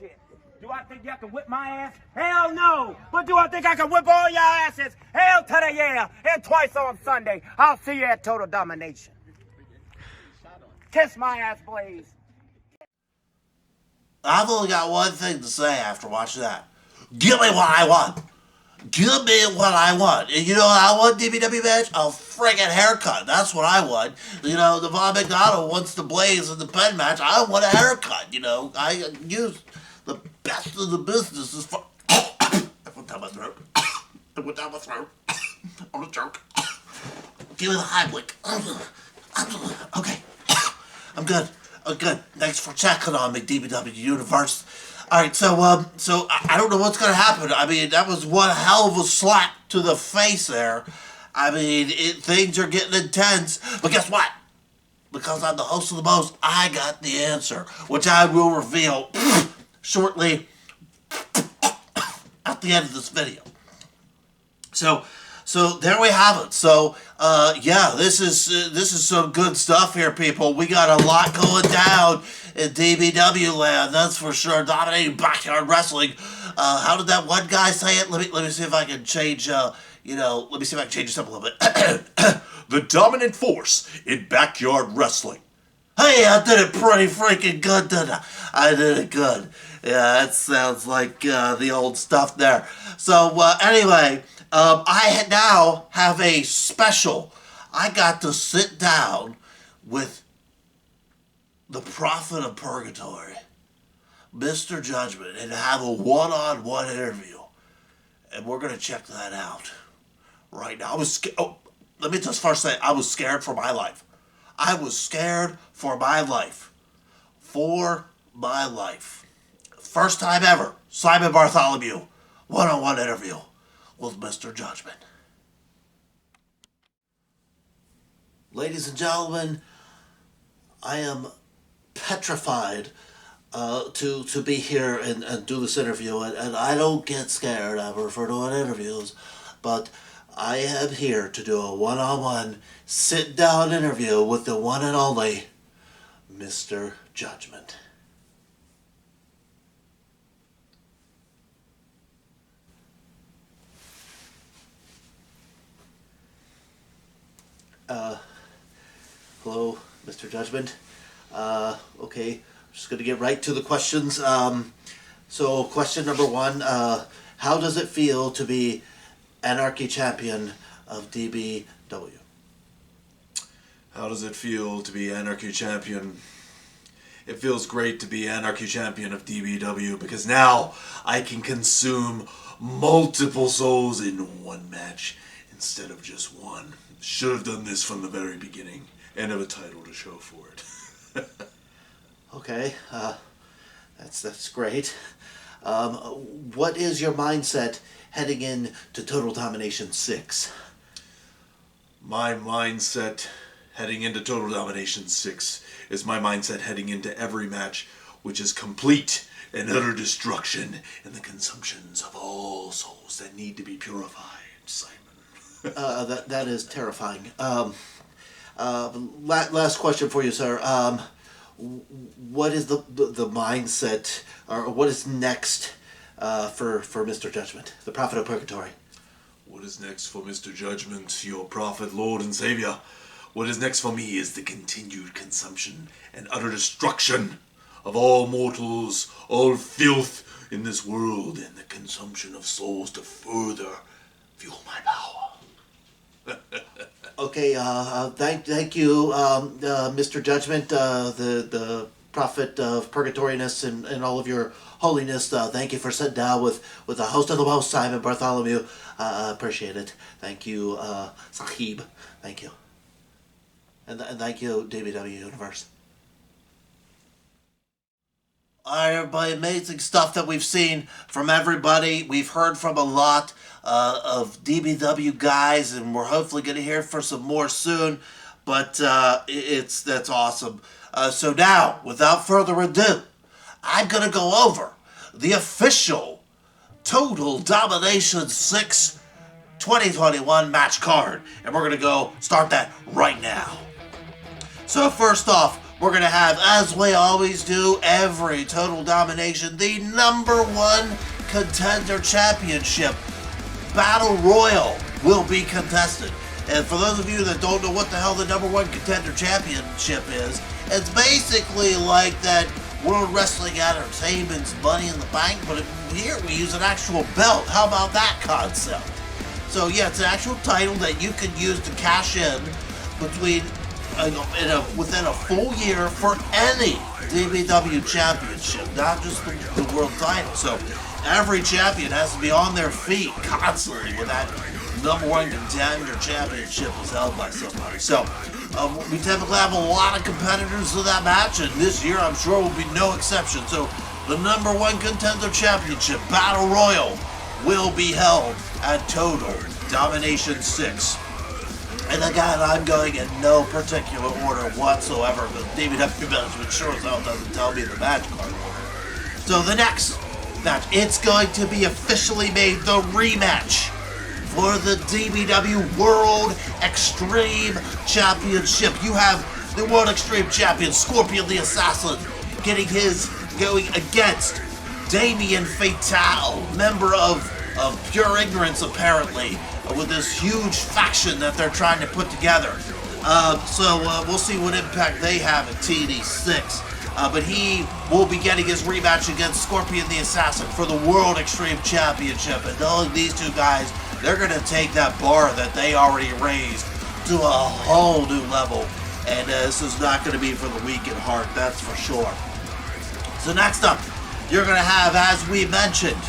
Shit. Do I think you have to whip my ass? Hell no. But do I think I can whip all your asses? Hell to the yeah. And twice on Sunday. I'll see you at Total Domination. Kiss my ass, Blaze. I've only got one thing to say after watching that. Give me what I want. Give me what I want. And you know what I want, DBW match? A friggin' haircut. That's what I want. You know, Navon McDonald wants the Blaze in the pen match. I want a haircut, you know. I use the best of the business as far... I went down my throat. I went down my throat. I'm a jerk. Give me the Heimlich. Okay. I'm good. I'm good. Thanks for checking on me, DBW Universe. All right, so I don't know what's gonna happen. I mean, that was one hell of a slap to the face there. I mean, things are getting intense. But guess what? Because I'm the host of the most, I got the answer, which I will reveal shortly at the end of this video. So there we have it. So yeah, this is some good stuff here, people. We got a lot going down in DBW land, that's for sure. Dominating backyard wrestling. How did that one guy say it? Let me see if I can change. Let me see if I can change this up a little bit. The dominant force in backyard wrestling. Hey, I did it pretty freaking good, didn't I? I did it good. Yeah, that sounds like the old stuff there. So anyway. I now have a special. I got to sit down with the Prophet of Purgatory, Mr. Judgment, and have a one-on-one interview. And we're going to check that out right now. Let me just first say, I was scared for my life. I was scared for my life. For my life. First time ever, Simon Bartholomew, one-on-one interview with Mr. Judgment. Ladies and gentlemen, I am petrified to be here and do this interview, and I don't get scared ever for doing interviews, but I am here to do a one-on-one sit-down interview with the one and only Mr. Judgment. Hello, Mr. Judgment. Okay, I'm just going to get right to the questions. So, question number one, how does it feel to be Anarchy Champion of DBW? How does it feel to be Anarchy Champion? It feels great to be Anarchy Champion of DBW because now I can consume multiple souls in one match instead of just one. Should have done this from the very beginning and have a title to show for it. Okay, that's great. What is your mindset heading in to Total Domination 6? My mindset heading into Total Domination 6 is my mindset heading into every match, which is complete and utter destruction and the consumptions of all souls that need to be purified, Simon. That is terrifying. Last question for you, sir. What is the mindset, or what is next for Mr. Judgment, the Prophet of Purgatory? What is next for Mr. Judgment, your prophet, Lord, and Savior? What is next for me is the continued consumption and utter destruction of all mortals, all filth in this world, and the consumption of souls to further fuel my power. Okay, thank you, Mr. Judgment, the Prophet of Purgatoriness and all of your holiness. Thank you for sitting down with the host of the most, Simon Bartholomew. Appreciate it. Thank you, Sahib. Thank you. And thank you, DBW Universe. Alright, everybody, amazing stuff that we've seen from everybody. We've heard from a lot of DBW guys, and we're hopefully going to hear from some more soon. But that's awesome. So now, without further ado, I'm going to go over the official Total Domination 6 2021 match card. And we're going to go start that right now. So first off, we're going to have, as we always do, every Total Domination, the #1 Contender Championship Battle Royal will be contested. And for those of you that don't know what the hell the #1 Contender Championship is, it's basically like that World Wrestling Entertainment's Money in the Bank, but here we use an actual belt. How about that concept? So yeah, it's an actual title that you can use to cash in within a full year for any DBW championship, not just the world title. So every champion has to be on their feet constantly when that #1 Contender Championship is held by somebody. So we typically have a lot of competitors in that match, and this year I'm sure will be no exception. So the #1 Contender Championship Battle Royal will be held at Total Domination 6. And again, I'm going in no particular order whatsoever, but DBW Management sure as hell doesn't tell me the match card order. So the next match, it's going to be officially made the rematch for the DBW World Extreme Championship. You have the World Extreme Champion, Scorpion the Assassin, going against Damien Fatale, member of Pure Ignorance, apparently, with this huge faction that they're trying to put together. So we'll see what impact they have at TD6. But he will be getting his rematch against Scorpion the Assassin for the World Extreme Championship. And knowing these two guys, they're going to take that bar that they already raised to a whole new level. And this is not going to be for the weak in heart, that's for sure. So next up, you're going to have, as we mentioned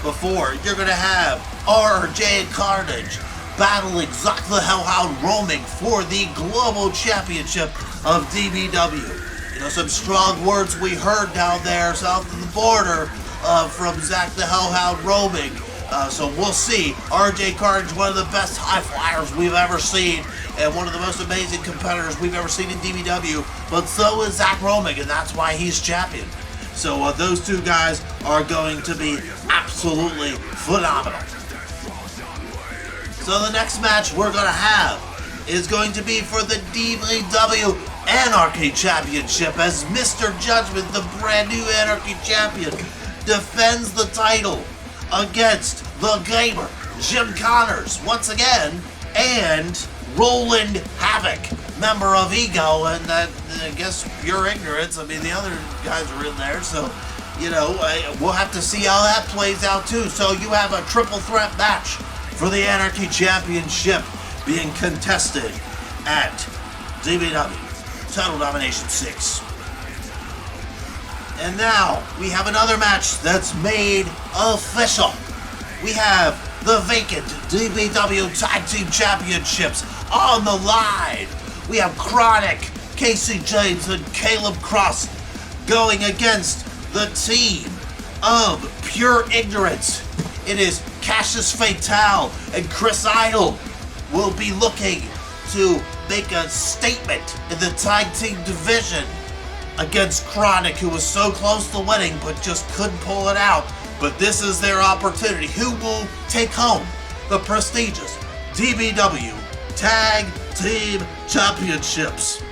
before, you're going to have RJ Carnage battling Zack the Hellhound Roaming for the Global Championship of DBW. You know, some strong words we heard down there south of the border from Zack the Hellhound Roaming. So we'll see. RJ Carnage, one of the best high flyers we've ever seen, and one of the most amazing competitors we've ever seen in DBW. But so is Zack Roaming, and that's why he's champion. So those two guys are going to be absolutely phenomenal. So the next match we're going to have is going to be for the DBW Anarchy Championship, as Mr. Judgment, the brand new Anarchy Champion, defends the title against the Gamer, Jim Connors, once again, and Roland Havoc, member of Ego, and that, I guess, Pure Ignorance. I mean, the other guys are in there, so, you know, we'll have to see how that plays out, too. So you have a triple threat match for the Anarchy Championship being contested at DBW Total Domination 6. And now, we have another match that's made official. We have the vacant DBW Tag Team Championships on the line. We have Chronic, Casey James, and Caleb Cross going against the team of pure ignorance. It is Cassius Fatal and Chris Idol will be looking to make a statement in the tag team division against Chronic, who was so close to winning but just couldn't pull it out. But this is their opportunity. Who will take home the prestigious DBW Tag Team Championships?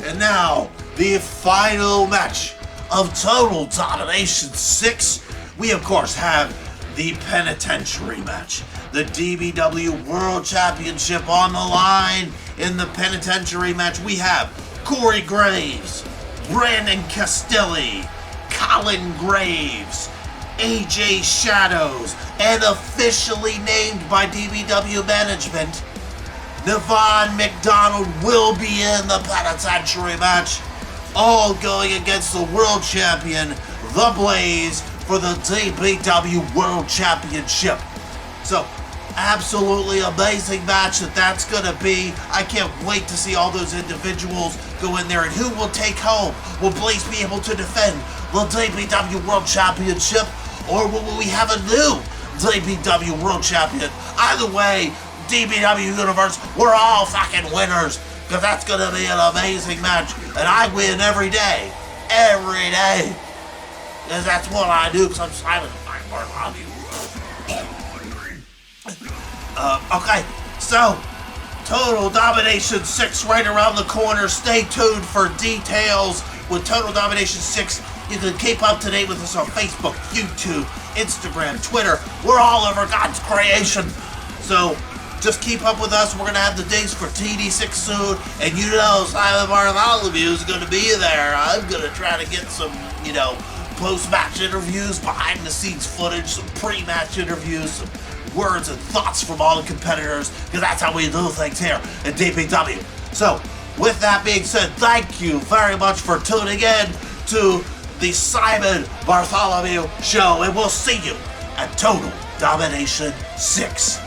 And now, the final match of Total Domination 6. We, of course, have the Penitentiary match. The DBW World Championship on the line. In the Penitentiary match, we have Corey Graves, Brandon Castelli, Colin Graves, AJ Shadows, and officially named by DBW management, Navon McDonald will be in the Penitentiary match, all going against the world champion, The Blaze, for the DBW World Championship. So, absolutely amazing match that's gonna be. I can't wait to see all those individuals go in there. And who will take home? Will Blaze be able to defend the DBW World Championship? Or will we have a new DBW World Champion? Either way, DBW Universe, we're all fucking winners, because that's gonna be an amazing match. And I win every day. Every day. Because that's what I do, because I'm Simon Bartholomeax. Okay, so Total Domination 6 right around the corner. Stay tuned for details with Total Domination 6. You can keep up to date with us on Facebook, YouTube, Instagram, Twitter. We're all over God's creation. So just keep up with us. We're going to have the dates for TD6 soon. And you know Simon Bartholomeax is going to be there. I'm going to try to get some, post-match interviews, behind-the-scenes footage, some pre-match interviews, some words and thoughts from all the competitors, because that's how we do things here at DBW. So, with that being said, thank you very much for tuning in to the Simon Bartholomeax Show, and we'll see you at Total Domination 6.